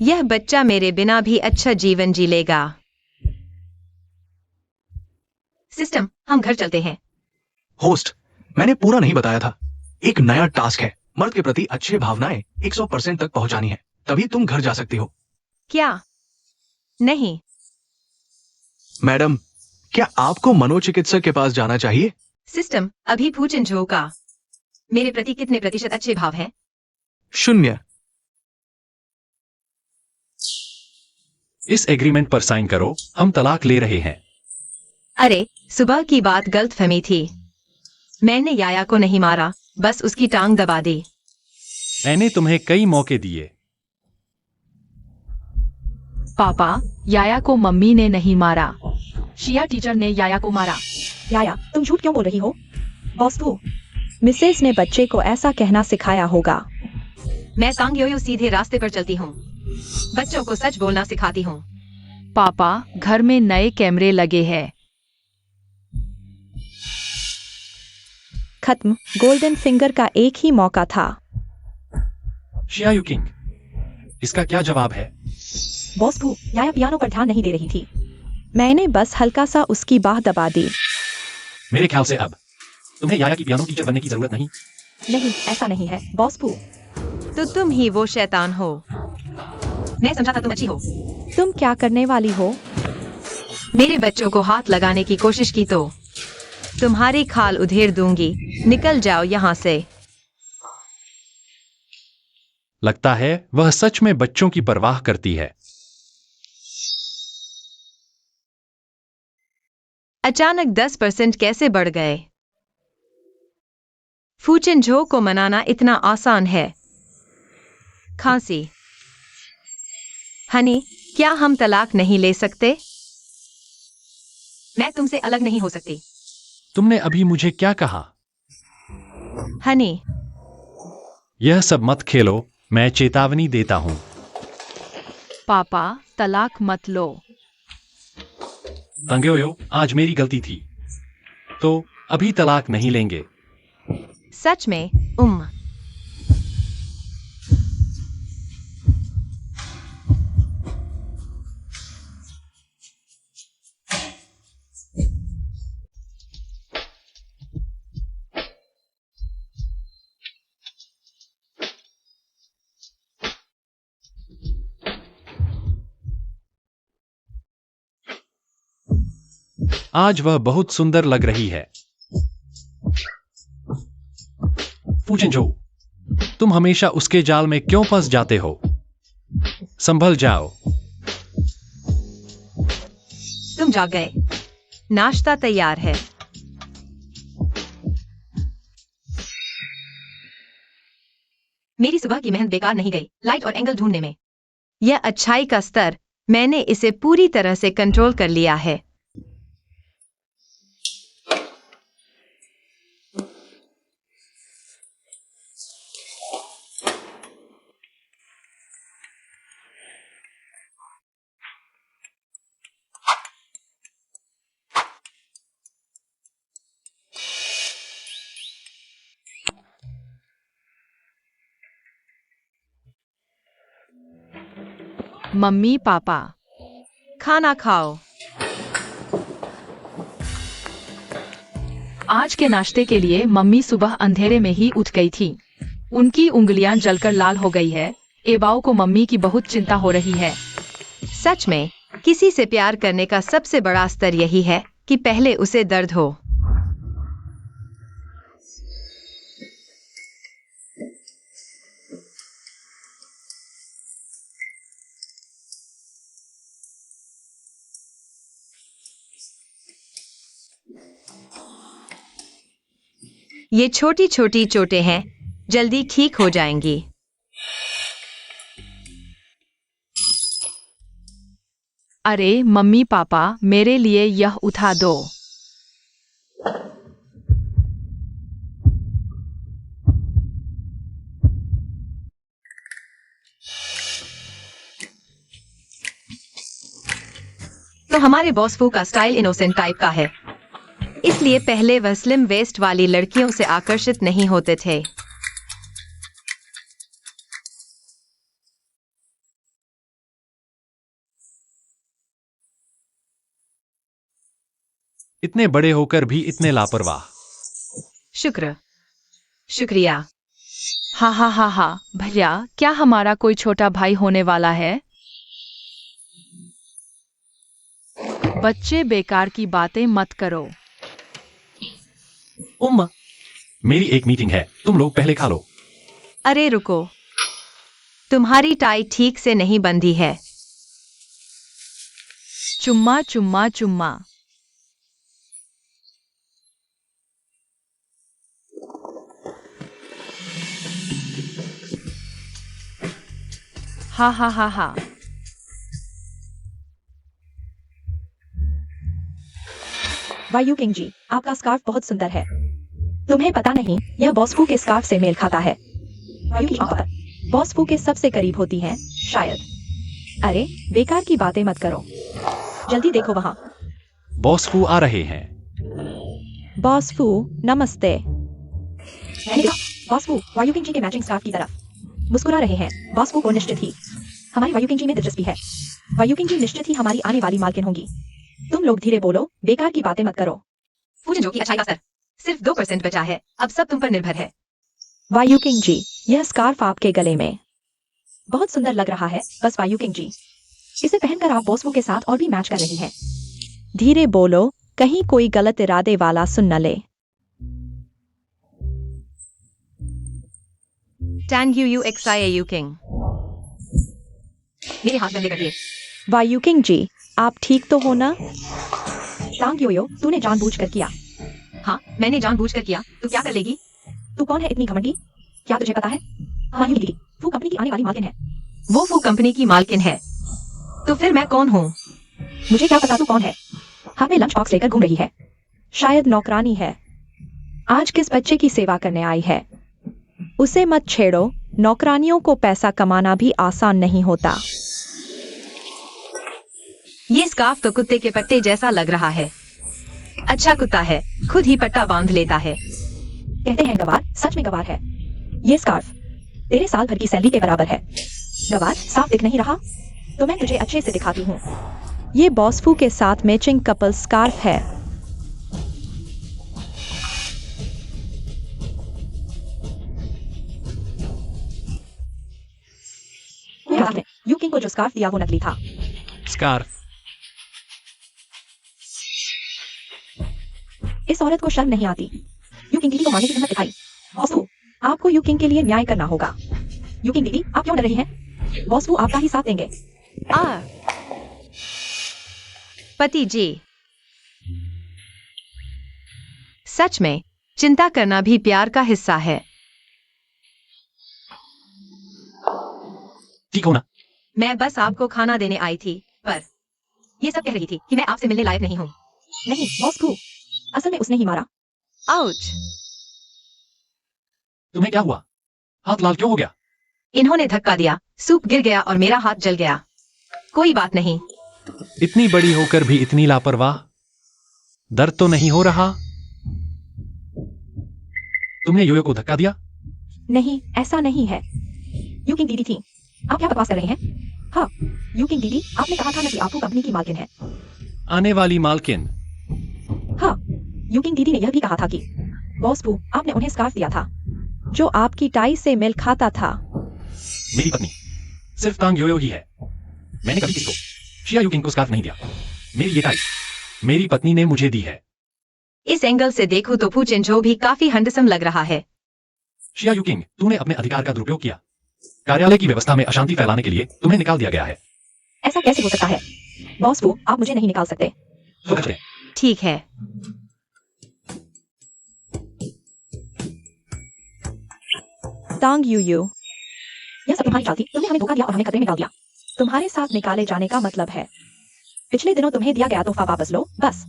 S1: यह बच्चा मेरे बिना भी अच्छा जीवन जी लेगा।
S2: सिस्टम, हम घर चलते हैं।
S3: होस्ट, मैंने पूरा नहीं बताया था। एक नया टास्क है। मर्द के प्रति अच्छे भावनाएं 100% तक पहुंचानी है, तभी तुम घर जा सकती हो।
S1: क्या? नहीं।
S3: मैडम, क्या आपको मनोचिकित्सक के पास जाना चाहिए?
S2: सिस्टम, अभी फू चेंजो का मेरे प्रति कितने प्रतिशत अच्छे भाव हैं?
S3: 0।
S5: इस एग्रीमेंट पर साइन करो। हम तलाक ले रहे हैं।
S1: अरे, सुबह की बात गलतफहमी थी। मैंने याया को नहीं मारा, बस उसकी टांग दबा दी।
S5: मैंने तुम्हें कई मौके दिए।
S4: पापा, याया को मम्मी ने नहीं मारा। शिया टीचर ने याया को मारा।
S2: याया, तुम झूठ क्यों बोल रही हो? बॉस फू,
S6: मिसेस ने बच्चे को ऐसा कहना सिखाया होगा।
S2: मैं तांगयोयो सीधे रास्ते पर चलती हूँ। बच्चों को सच बोलना सिखाती हूँ।
S4: पापा, घर में नए कैमरे लगे हैं।
S6: खत्म। गोल्डन फिंगर का एक ही मौका था।
S5: शियायू किंग, इसका क्या जवाब है?
S2: बॉस फू, याया पियानो पर ध्यान नहीं दे रही थी।
S6: मैंने बस हल्का सा उसकी बाह दबा दी।
S5: मेरे ख्याल से अब तुम्हें याया की पियानो टीचर बनने की जरूरत नहीं।
S2: नहीं, ऐसा नहीं है बॉस फू।
S1: तो तुम ही वो शैतान हो।
S2: मैं समझा था तुम अच्छी हो।
S6: तुम क्या करने वाली हो?
S1: मेरे बच्चों को हाथ लगाने की कोशिश की तो तुम्हारी खाल उधेड़ दूंगी। निकल जाओ यहाँ से।
S5: लगता है वह सच में बच्चों की परवाह करती है।
S1: अचानक 10% कैसे बढ़ गए? फूचेन झो को मनाना इतना आसान है। खांसी। हनी, क्या हम तलाक नहीं ले सकते?
S2: मैं तुमसे अलग नहीं हो सकती।
S5: तुमने अभी मुझे क्या कहा?
S1: हनी,
S5: यह सब मत खेलो, मैं चेतावनी देता हूं।
S4: पापा, तलाक मत लो।
S5: तांगेओयो, आज मेरी गलती थी। तो अभी तलाक नहीं लेंगे।
S1: सच में?
S5: आज वह बहुत सुंदर लग रही है। फूचेंझो, तुम हमेशा उसके जाल में क्यों फंस जाते हो? संभल जाओ।
S2: तुम जाग गए।
S1: नाश्ता तैयार है।
S2: मेरी सुबह की मेहनत बेकार नहीं गई लाइट और एंगल ढूंढने में।
S1: यह अच्छाई का स्तर, मैंने इसे पूरी तरह से कंट्रोल कर लिया है। मम्मी पापा, खाना खाओ।
S4: आज के नाश्ते के लिए मम्मी सुबह अंधेरे में ही उठ गई थी। उनकी उंगलियां जलकर लाल हो गई है। एबाओ को मम्मी की बहुत चिंता हो रही है।
S1: सच में किसी से प्यार करने का सबसे बड़ा स्तर यही है कि पहले उसे दर्द हो। ये छोटी छोटी चोटें हैं, जल्दी ठीक हो जाएंगी।
S4: अरे मम्मी पापा, मेरे लिए यह उठा दो।
S1: तो हमारे बॉस फू का स्टाइल इनोसेंट टाइप का है, इसलिए पहले वह स्लिम वेस्ट वाली लड़कियों से आकर्षित नहीं होते थे।
S5: इतने बड़े होकर भी इतने लापरवाह।
S4: शुक्रिया। हा हा हा हा। भैया, क्या हमारा कोई छोटा भाई होने वाला है? बच्चे, बेकार की बातें मत करो।
S5: उम्मा, मेरी एक मीटिंग है, तुम लोग पहले खा लो।
S1: अरे रुको, तुम्हारी टाई ठीक से नहीं बंधी है।
S4: चुम्मा चुम्मा चुम्मा। हा हा हा हा।
S2: वायु किंग जी, आपका स्कार्फ बहुत सुंदर है। तुम्हें पता नहीं, यह बॉस फू के स्कार्फ से मेल खाता है। वायु की पर बॉस फू के सबसे करीब होती हैं, शायद। अरे बेकार की बातें मत करो, जल्दी देखो वहां।
S5: बॉस फू आ रहे हैं।
S6: बॉस फू, नमस्ते।
S2: मैंने देखा, बॉस फू वायु किंग जी के मैचिंग स्कार्फ की तरफ मुस्कुरा रहे हैं। बॉस फू को निश्चित ही हमारी वायु किंग जी में दिलचस्पी है। वायु किंग जी निश्चित ही हमारी आने वाली मालकिन होंगी। तुम लोग धीरे बोलो, बेकार की बातें मत करो।
S1: पूजन जो की अच्छाई का स्तर सिर्फ 2% बचा है, अब सब तुम पर निर्भर है।
S6: वायु किंग जी, यह स्कार्फ आपके गले में
S2: बहुत सुंदर लग रहा है। बस वायु किंग जी, इसे पहनकर आप बॉस फू के साथ और भी मैच कर रही हैं।
S6: धीरे बोलो, कहीं कोई गलत इरादे वाला सुन न ले।
S1: Tang you एक्साई king. मेरे हाथ गंदे कर दिए।
S6: वायु किंग जी, आप ठीक तो हो ना?
S2: टांग योयो, तूने जानबूझकर किया।
S1: हाँ, मैंने जानबूझकर किया, तो क्या कर लेगी?
S2: तू कौन है इतनी घमंडी? क्या तुझे पता है? वायु दीदी, फू कंपनी की आने वाली मालकिन है।
S1: वो फू कंपनी की मालकिन है, तो फिर मैं कौन हूँ?
S2: मुझे क्या पता तू कौन है। हाथ में लंच बॉक्स लेकर घूम रही है।
S6: शायद नौकरानी है। आज किस बच्चे की सेवा करने आई है? उसे मत छेड़ो, नौकरानियों को पैसा कमाना भी आसान नहीं होता।
S1: ये स्कार्फ तो कुत्ते के पट्टे जैसा लग रहा है। अच्छा कुत्ता है, खुद ही पट्टा बांध लेता है।
S2: कहते हैं गवार, सच में गवार है। ये स्कार्फ तेरे साल भर की सैलरी के बराबर है। गवार, साफ दिख नहीं रहा? तो मैं तुझे अच्छे से दिखाती हूँ।
S6: ये बॉस फू के साथ मैचिंग कपल स्कार्फ है।
S2: यू किंग को जो स्कार्फ दिया वो नकली था।
S5: स्कार्फ।
S2: इस औरत को शर्म नहीं आती। यू किंग दीदी को मारने की हिम्मत दिखाई। बॉस फू, आपको यू किंग के लिए न्याय करना होगा। यू किंग दीदी, आप क्यों डर रही हैं? बॉस फू आपका ही साथ देंगे।
S1: पति जी, सच में चिंता करना भी प्यार का हिस्सा है।
S5: ठीक हो ना?
S1: मैं बस आपको खाना देने आई थी, पर ये सब कह रही थी कि मैं आपसे मिलने लायक नहीं हूँ।
S2: नहीं बॉस फू, असल में उसने ही मारा।
S1: आउच!
S5: तुम्हें क्या हुआ? हाथ लाल क्यों हो गया?
S1: इन्होंने धक्का दिया, सूप गिर गया और मेरा हाथ जल गया। कोई बात नहीं।
S5: इतनी बड़ी होकर भी इतनी लापरवाह। दर्द तो नहीं हो रहा? तुमने योयो को धक्का दिया?
S2: नहीं, ऐसा नहीं है। यू किंग दीदी थी। आप क्या बकवास कर रहे हैं? हाँ, यूकिंग दीदी, आपने कहा था ना कि आप कंपनी की मालकिन है।
S5: आने वाली मालकिन।
S2: हाँ, यूकिंग दीदी ने यह भी कहा था कि बॉस पू, आपने उन्हें स्कार्फ दिया था
S6: जो आपकी टाई से मेल खाता था।
S5: मेरी पत्नी सिर्फ तांग योयो ही है। मैंने कभी किसी को शिया युकिंग को स्कार्फ नहीं दिया। मेरी ये टाई मेरी पत्नी ने मुझे दी है।
S1: इस एंगल से देखूं तो फू चिनझो भी काफी हैंडसम लग रहा है।
S5: शिया युकिंग, तूने अपने अधिकार का दुरुपयोग किया। कार्यालय की व्यवस्था में अशांति फैलाने के लिए तुम्हें निकाल दिया गया है।
S2: ऐसा कैसे हो सकता है? बॉस पू, आप मुझे नहीं निकाल सकते।
S5: तो करते हैं।
S1: ठीक है।
S6: तांग यूयू,
S2: यह सब तुम्हारी चाल थी। तुमने हमें धोखा दिया और हमें खतरे में डाल दिया।
S6: तुम्हारे साथ निकाले जाने का मतलब है
S2: पिछले दिनों तुम्हें दिया गया तोहफा वापस लो, बस।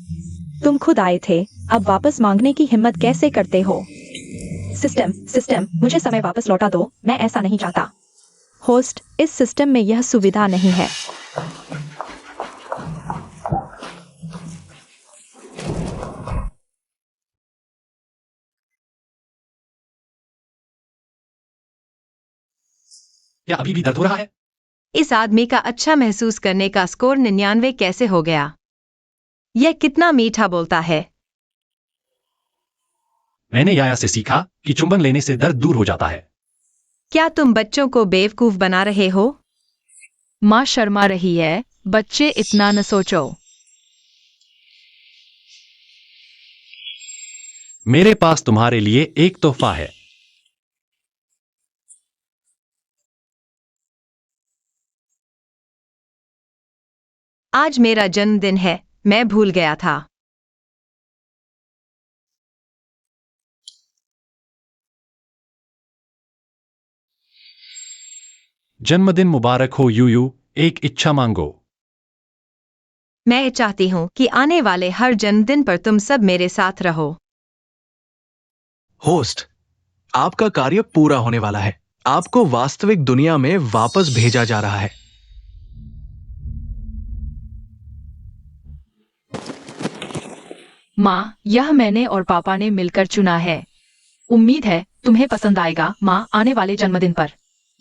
S6: तुम खुद आए थे, अब वापस मांगने की हिम्मत कैसे करते हो?
S2: सिस्टम, मुझे समय वापस लौटा दो, मैं ऐसा नहीं चाहता।
S6: होस्ट, इस सिस्टम में यह सुविधा नहीं है।
S5: क्या अभी भी दर्द हो रहा है?
S1: इस आदमी का अच्छा महसूस करने का स्कोर 99 कैसे हो गया? यह कितना मीठा बोलता है।
S5: मैंने याया से सीखा कि चुंबन लेने से दर्द दूर हो जाता है।
S1: क्या तुम बच्चों को बेवकूफ बना रहे हो? माँ शर्मा रही है। बच्चे इतना न सोचो।
S5: मेरे पास तुम्हारे लिए एक तोहफा है।
S1: आज मेरा जन्मदिन है, मैं भूल गया था।
S5: जन्मदिन मुबारक हो यूयू, एक इच्छा मांगो।
S1: मैं चाहती हूँ कि आने वाले हर जन्मदिन पर तुम सब मेरे साथ रहो।
S3: होस्ट, आपका कार्य पूरा होने वाला है। आपको वास्तविक दुनिया में वापस भेजा जा रहा है।
S4: माँ, यह मैंने और पापा ने मिलकर चुना है। उम्मीद है तुम्हें पसंद आएगा। माँ, आने वाले जन्मदिन पर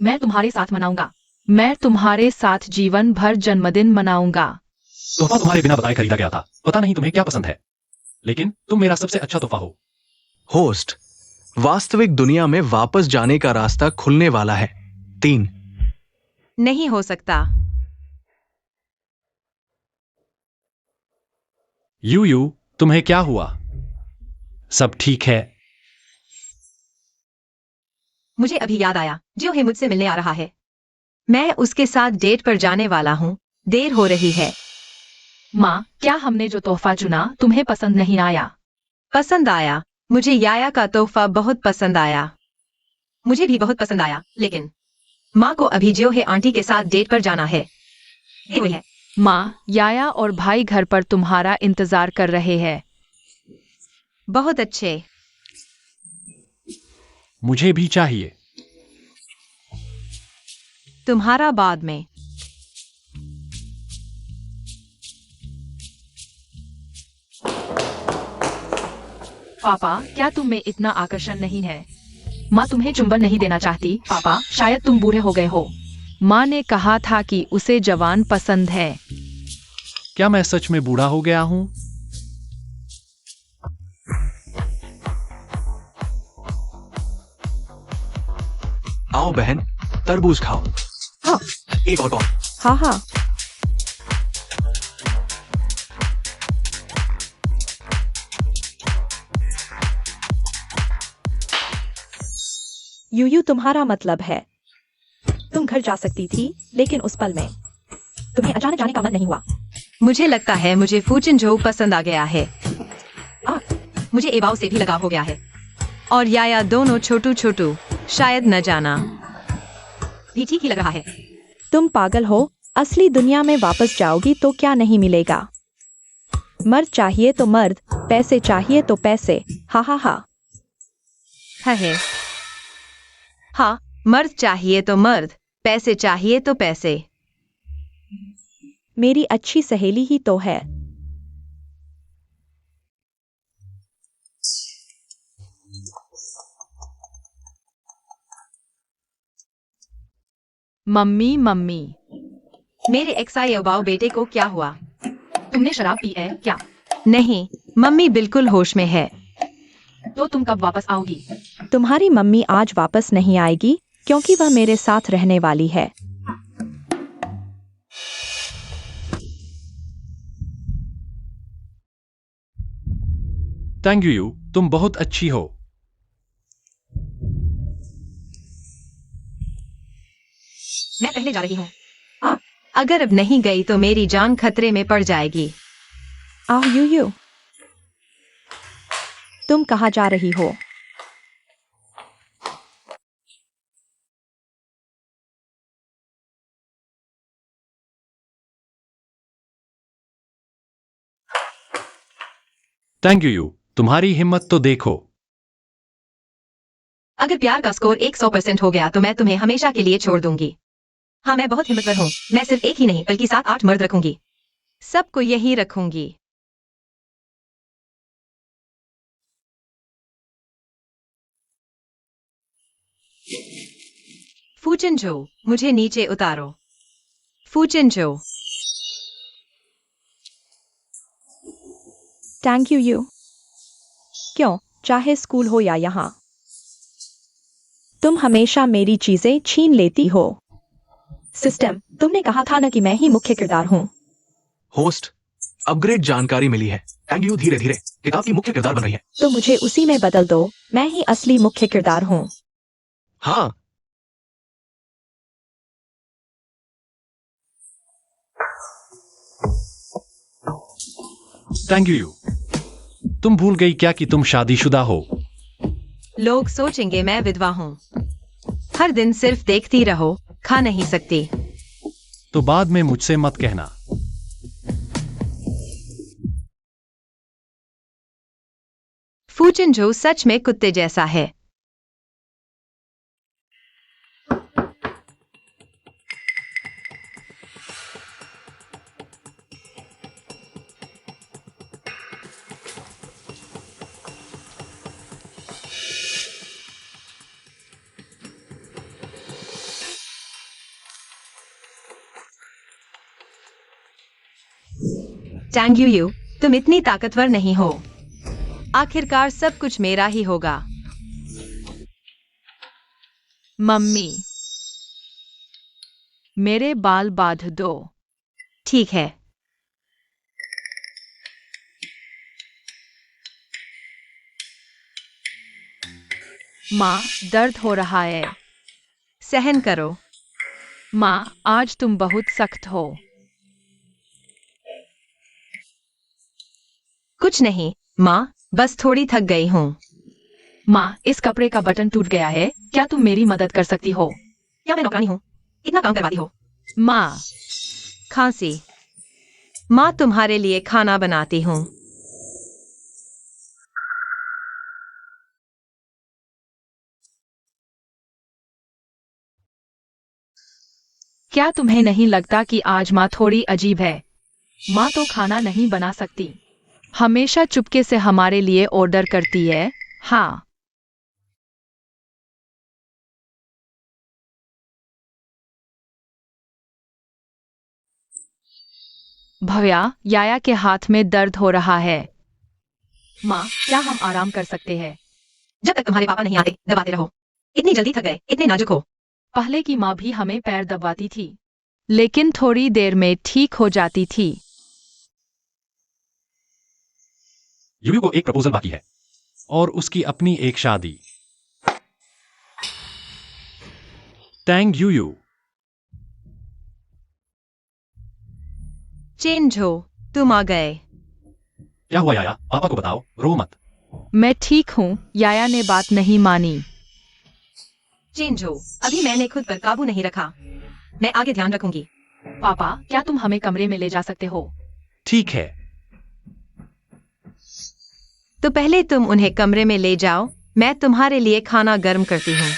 S4: मैं तुम्हारे साथ मनाऊंगा। मैं तुम्हारे साथ जीवन भर जन्मदिन मनाऊंगा।
S5: तोहफा तुम्हारे बिना बताए खरीदा गया था। पता नहीं तुम्हें क्या पसंद है, लेकिन तुम मेरा सबसे अच्छा तोहफा हो।
S3: होस्ट, वास्तविक दुनिया में वापस जाने का रास्ता खुलने वाला है। 3।
S1: नहीं हो सकता।
S5: यूयू, तुम्हें क्या हुआ? सब ठीक है?
S1: मुझे अभी याद आया, जो है मुझसे मिलने आ रहा है। मैं उसके साथ डेट पर जाने वाला हूँ। देर हो रही है।
S4: माँ, क्या हमने जो तोहफा चुना तुम्हें पसंद नहीं आया?
S1: पसंद आया। मुझे याया का तोहफा बहुत पसंद आया। मुझे भी बहुत पसंद आया, लेकिन माँ को अभी जो है आंटी के साथ डेट पर जाना है। ये वही है।
S4: माँ, याया और भाई घर पर तुम्हारा इंतजार कर रहे हैं।
S1: बहुत अच्छे।
S5: मुझे भी चाहिए।
S1: तुम्हारा बाद में।
S4: पापा, क्या तुम में इतना आकर्षण नहीं है? माँ तुम्हें चुंबन नहीं देना चाहती। पापा, शायद तुम बूढ़े हो गए हो।
S1: माँ ने कहा था कि उसे जवान पसंद है।
S5: क्या मैं सच में बूढ़ा हो गया हूँ?
S3: आओ बहन, तरबूज खाओ।
S2: हाँ।
S3: एक और कौन?
S6: हाँ हाँ, यूयू, तुम्हारा मतलब है
S2: तुम घर जा सकती थी, लेकिन उस पल में तुम्हें अचानक जाने का मन नहीं हुआ।
S1: मुझे लगता है मुझे फूचिनझो पसंद आ गया है।
S2: मुझे एबाओ से भी लगाव हो गया है।
S1: और याया दोनों छोटू छोटू, शायद न जाना।
S2: भी ठीक ही लग रहा है।
S6: तुम पागल हो। असली दुनिया में वापस जाओगी तो क्या नहीं मिलेगा? मर्द चाहिए तो मर्द, पैसे चाहिए तो पैसे। हा हा हा।
S1: है। हाँ, मर्द चाहिए तो मर्द, पैसे चाहिए तो पैसे।
S6: मेरी अच्छी सहेली ही तो है।
S1: मम्मी मम्मी, मेरे एक्साई अबाव बेटे को क्या हुआ?
S4: तुमने शराब पी है क्या?
S1: नहीं, मम्मी बिल्कुल होश में है।
S4: तो तुम कब वापस आओगी?
S6: तुम्हारी मम्मी आज वापस नहीं आएगी क्योंकि वह मेरे साथ रहने वाली है।
S5: थैंक यू, तुम बहुत अच्छी हो।
S4: मैं पहले जा रही हूँ।
S1: अगर अब नहीं गई तो मेरी जान खतरे में पड़ जाएगी।
S6: आओ यू, तुम कहाँ जा रही हो?
S5: थैंक यू, तुम्हारी हिम्मत तो देखो।
S1: अगर प्यार का स्कोर 100% हो गया तो मैं तुम्हें हमेशा के लिए छोड़ दूंगी। हाँ, मैं बहुत हिम्मतवर हूँ। मैं सिर्फ एक ही नहीं बल्कि 7-8 मर्द रखूंगी। सबको यही रखूंगी। फूचनजो, मुझे नीचे उतारो। फूचनजो।
S6: Thank you. क्यों, चाहे स्कूल हो या यहाँ, तुम हमेशा मेरी चीजें छीन लेती हो।
S2: सिस्टम, तुमने कहा था ना कि मैं ही मुख्य किरदार हूँ।
S3: होस्ट, अपग्रेड जानकारी मिली है। थैंक यू धीरे धीरे किताब की मुख्य किरदार बन रही है।
S2: तो मुझे उसी में बदल दो, मैं ही असली मुख्य किरदार हूँ।
S3: हाँ,
S5: थैंक यू। तुम भूल गई क्या कि तुम शादीशुदा हो?
S1: लोग सोचेंगे मैं विधवा हूँ। हर दिन सिर्फ देखती रहो, खा नहीं सकती।
S5: तो बाद में मुझसे मत कहना।
S1: फूचनजो सच में कुत्ते जैसा है। टैंग यू, तुम इतनी ताकतवर नहीं हो। आखिरकार सब कुछ मेरा ही होगा।
S4: मम्मी, मेरे बाल बांध दो।
S1: ठीक है।
S4: माँ, दर्द हो रहा है।
S1: सहन करो।
S4: माँ, आज तुम बहुत सख्त हो।
S1: कुछ नहीं, माँ, बस थोड़ी थक गई हूँ।
S4: माँ, इस कपड़े का बटन टूट गया है, क्या तुम मेरी मदद कर सकती हो?
S2: क्या मैं नौकरानी हूँ? इतना काम करवाती हो?
S1: माँ, खांसी। माँ, तुम्हारे लिए खाना बनाती हूँ।
S4: क्या तुम्हें नहीं लगता कि आज माँ थोड़ी अजीब है? माँ तो खाना नहीं बना सकती, हमेशा चुपके से हमारे लिए ऑर्डर करती है। हाँ, भव्या, याया के हाथ में दर्द हो रहा है। माँ, क्या हम आराम कर सकते हैं?
S2: जब तक तुम्हारे पापा नहीं आते दबाते रहो। इतनी जल्दी थक गए, इतने नाजुक हो।
S4: पहले की माँ भी हमें पैर दबाती थी, लेकिन थोड़ी देर में ठीक हो जाती थी।
S5: यूयू को एक प्रपोजल बाकी है और उसकी अपनी एक शादी। Tang U U.
S1: चेंजो, तुम आ गए।
S5: क्या हुआ याया? पापा को बताओ, रो मत।
S4: मैं ठीक हूँ, याया ने बात नहीं मानी।
S2: चेंजो, अभी मैंने खुद पर काबू नहीं रखा। मैं आगे ध्यान रखूंगी।
S4: पापा, क्या तुम हमें कमरे में ले जा सकते हो?
S5: ठीक है।
S1: तो पहले तुम उन्हें कमरे में ले जाओ, मैं तुम्हारे लिए खाना गर्म करती हूँ।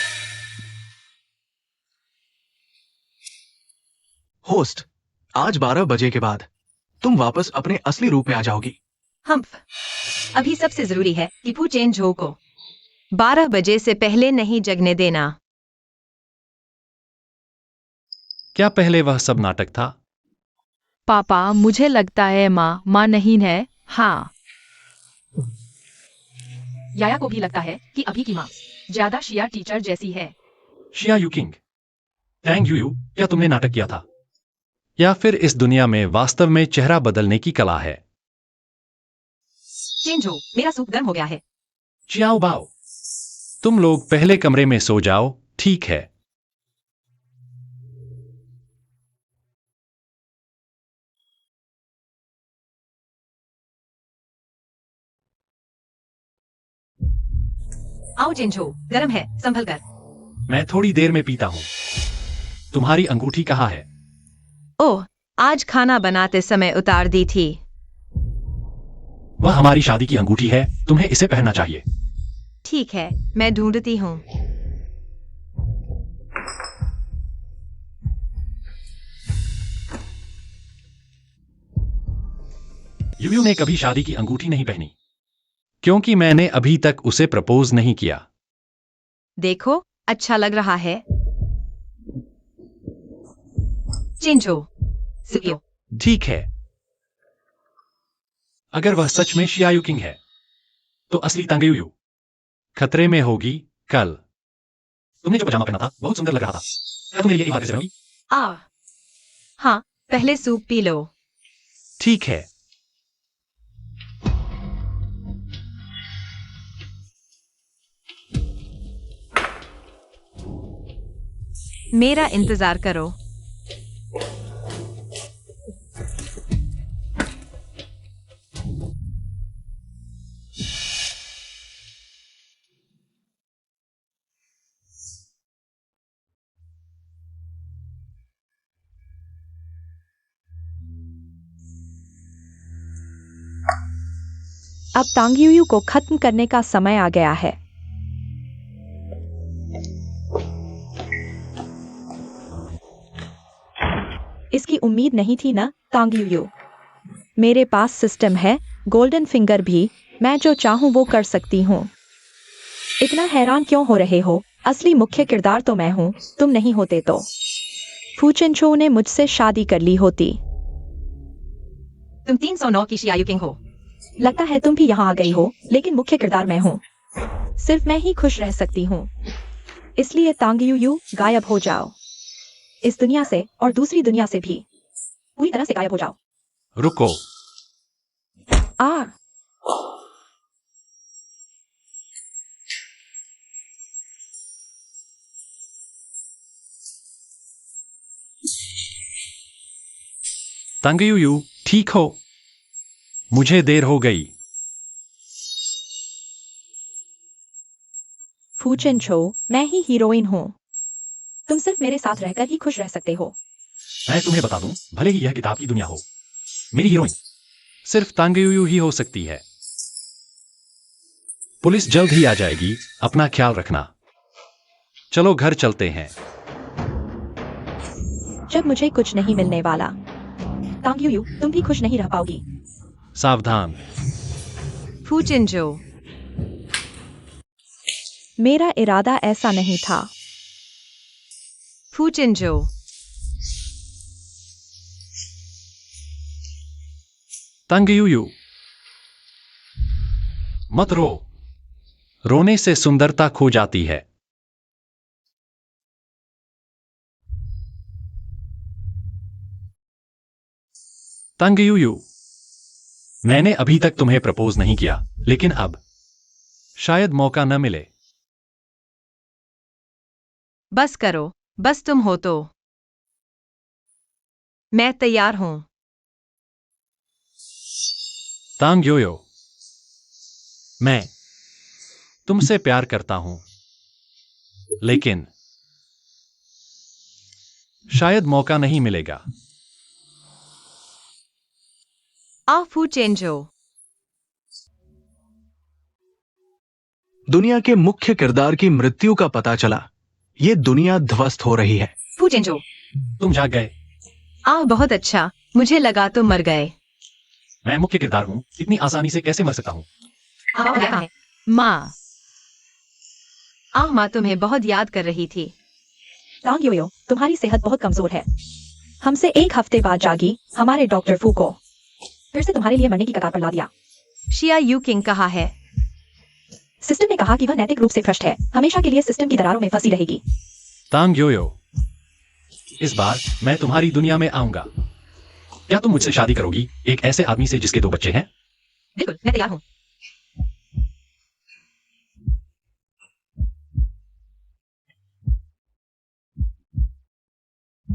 S3: होस्ट, आज 12 बजे के बाद तुम वापस अपने असली रूप में आ जाओगी।
S2: हम्फ, अभी सबसे जरूरी है कि फू चेंजो को
S1: 12 बजे से पहले नहीं जगने देना।
S5: क्या पहले वह सब नाटक था?
S4: पापा मुझे लगता है माँ नहीं है। हाँ,
S1: याया को भी लगता है कि अभी की माँ ज्यादा शिया टीचर जैसी है।
S5: शिया यूकिंग, टैंग यूयू, क्या तुमने नाटक किया था? या फिर इस दुनिया में वास्तव में चेहरा बदलने की कला है?
S1: चेंज हो, मेरा सूप गर्म हो गया है।
S5: चियाओ बाओ, तुम लोग पहले कमरे में सो जाओ, ठीक है?
S1: आओ चेंज हो, गर्म है, संभल कर।
S5: मैं थोड़ी देर में पीता हूं। तुम्हारी अंगूठी कहाँ है?
S6: ओह, आज खाना बनाते समय उतार दी थी।
S5: वह हमारी शादी की अंगूठी है, तुम्हें इसे पहनना चाहिए।
S6: ठीक है, मैं ढूंढती हूँ।
S5: यूयू ने कभी शादी की अंगूठी नहीं पहनी, क्योंकि मैंने अभी तक उसे प्रपोज नहीं किया।
S6: देखो, अच्छा लग रहा है।
S1: चेंज हो, सुनियो।
S5: ठीक है। अगर वह सच में शिया यूकिंग है, तो असली तंग यूयू खतरे में होगी। कल तुमने जो पजामा पहना था बहुत सुंदर लग रहा था। क्या तुम मेरे लिए एक बात कर रही?
S6: हाँ, पहले सूप पी लो।
S5: ठीक है।
S6: मेरा इंतजार करो। अब तांगयुयू को खत्म करने का समय आ गया है। इसकी उम्मीद नहीं थी ना, तांगयुयू। मेरे पास सिस्टम है, गोल्डन फिंगर भी। मैं जो चाहूं वो कर सकती हूँ। इतना हैरान क्यों हो रहे हो? असली मुख्य किरदार तो मैं हूँ, तुम नहीं होते तो फू चिनचो ने मुझसे शादी कर ली होती।
S1: तुम 309 की शिया यूकिंग हो।
S2: लगता है तुम भी यहाँ आ गई हो, लेकिन मुख्य किरदार मैं हूँ। सिर्फ मैं ही खुश रह सकती हूँ। इसलिए तांगयुयू, गायब हो जाओ। इस दुनिया से और दूसरी दुनिया से भी पूरी तरह से गायब हो जाओ।
S5: रुको।
S2: आ
S5: तांगयुयू, ठीक हो? मुझे देर हो गई।
S2: फू चिनचो, मैं ही हीरोइन हूँ। तुम सिर्फ मेरे साथ रहकर ही खुश रह सकते हो।
S5: मैं तुम्हें बता दूं, भले ही यह किताब की दुनिया हो, मेरी हीरोइन सिर्फ तांगयुयू ही हो सकती है। पुलिस जल्द ही आ जाएगी, अपना ख्याल रखना। चलो घर चलते हैं।
S2: जब मुझे कुछ नहीं मिलने वाला, तांगयुयू, तुम भी खुश नहीं रह पाओगी।
S5: सावधान।
S6: फू चिनचो, मेरा इरादा ऐसा नहीं था। फू चिनचो,
S5: तांगयुयू, मत रो। रोने से सुंदरता खो जाती है। तांगयुयू, मैंने अभी तक तुम्हें प्रपोज नहीं किया, लेकिन अब शायद मौका न मिले।
S6: बस करो, बस तुम हो तो। मैं तैयार हूं।
S5: तांगयुयू, मैं तुमसे प्यार करता हूं, लेकिन शायद मौका नहीं मिलेगा।
S6: आ फू चिनचो,
S3: दुनिया के मुख्य किरदार की मृत्यु का पता चला। ये दुनिया ध्वस्त हो रही है।
S1: फू चिनचो,
S5: तुम जाग गए।
S6: बहुत अच्छा, मुझे लगा तुम मर गए।
S5: मैं मुख्य किरदार हूं, इतनी आसानी से कैसे मर सकता हूं?
S1: आओ यहाँ है।
S6: माँ, माँ तुम्हें बहुत याद कर रही थी।
S2: तांगयुयू, तुम्हारी सेहत बहुत कमजोर है। हमसे 1 हफ्ते बाद जागी हमारे डॉक्टर फू को फिर से तुम्हारे लिए मरने की कगार पर ला दिया।
S1: शिया यू किंग कहा है।
S2: सिस्टम ने कहा कि वह नैतिक रूप से भ्रष्ट है, हमेशा के लिए सिस्टम की दरारों में फंसी रहेगी।
S5: तांग योयो, इस बार मैं तुम्हारी दुनिया में आऊंगा। क्या तुम मुझसे शादी करोगी, एक ऐसे आदमी से जिसके 2 बच्चे हैं?
S2: बिल्कुल, मैं तैयार हूँ।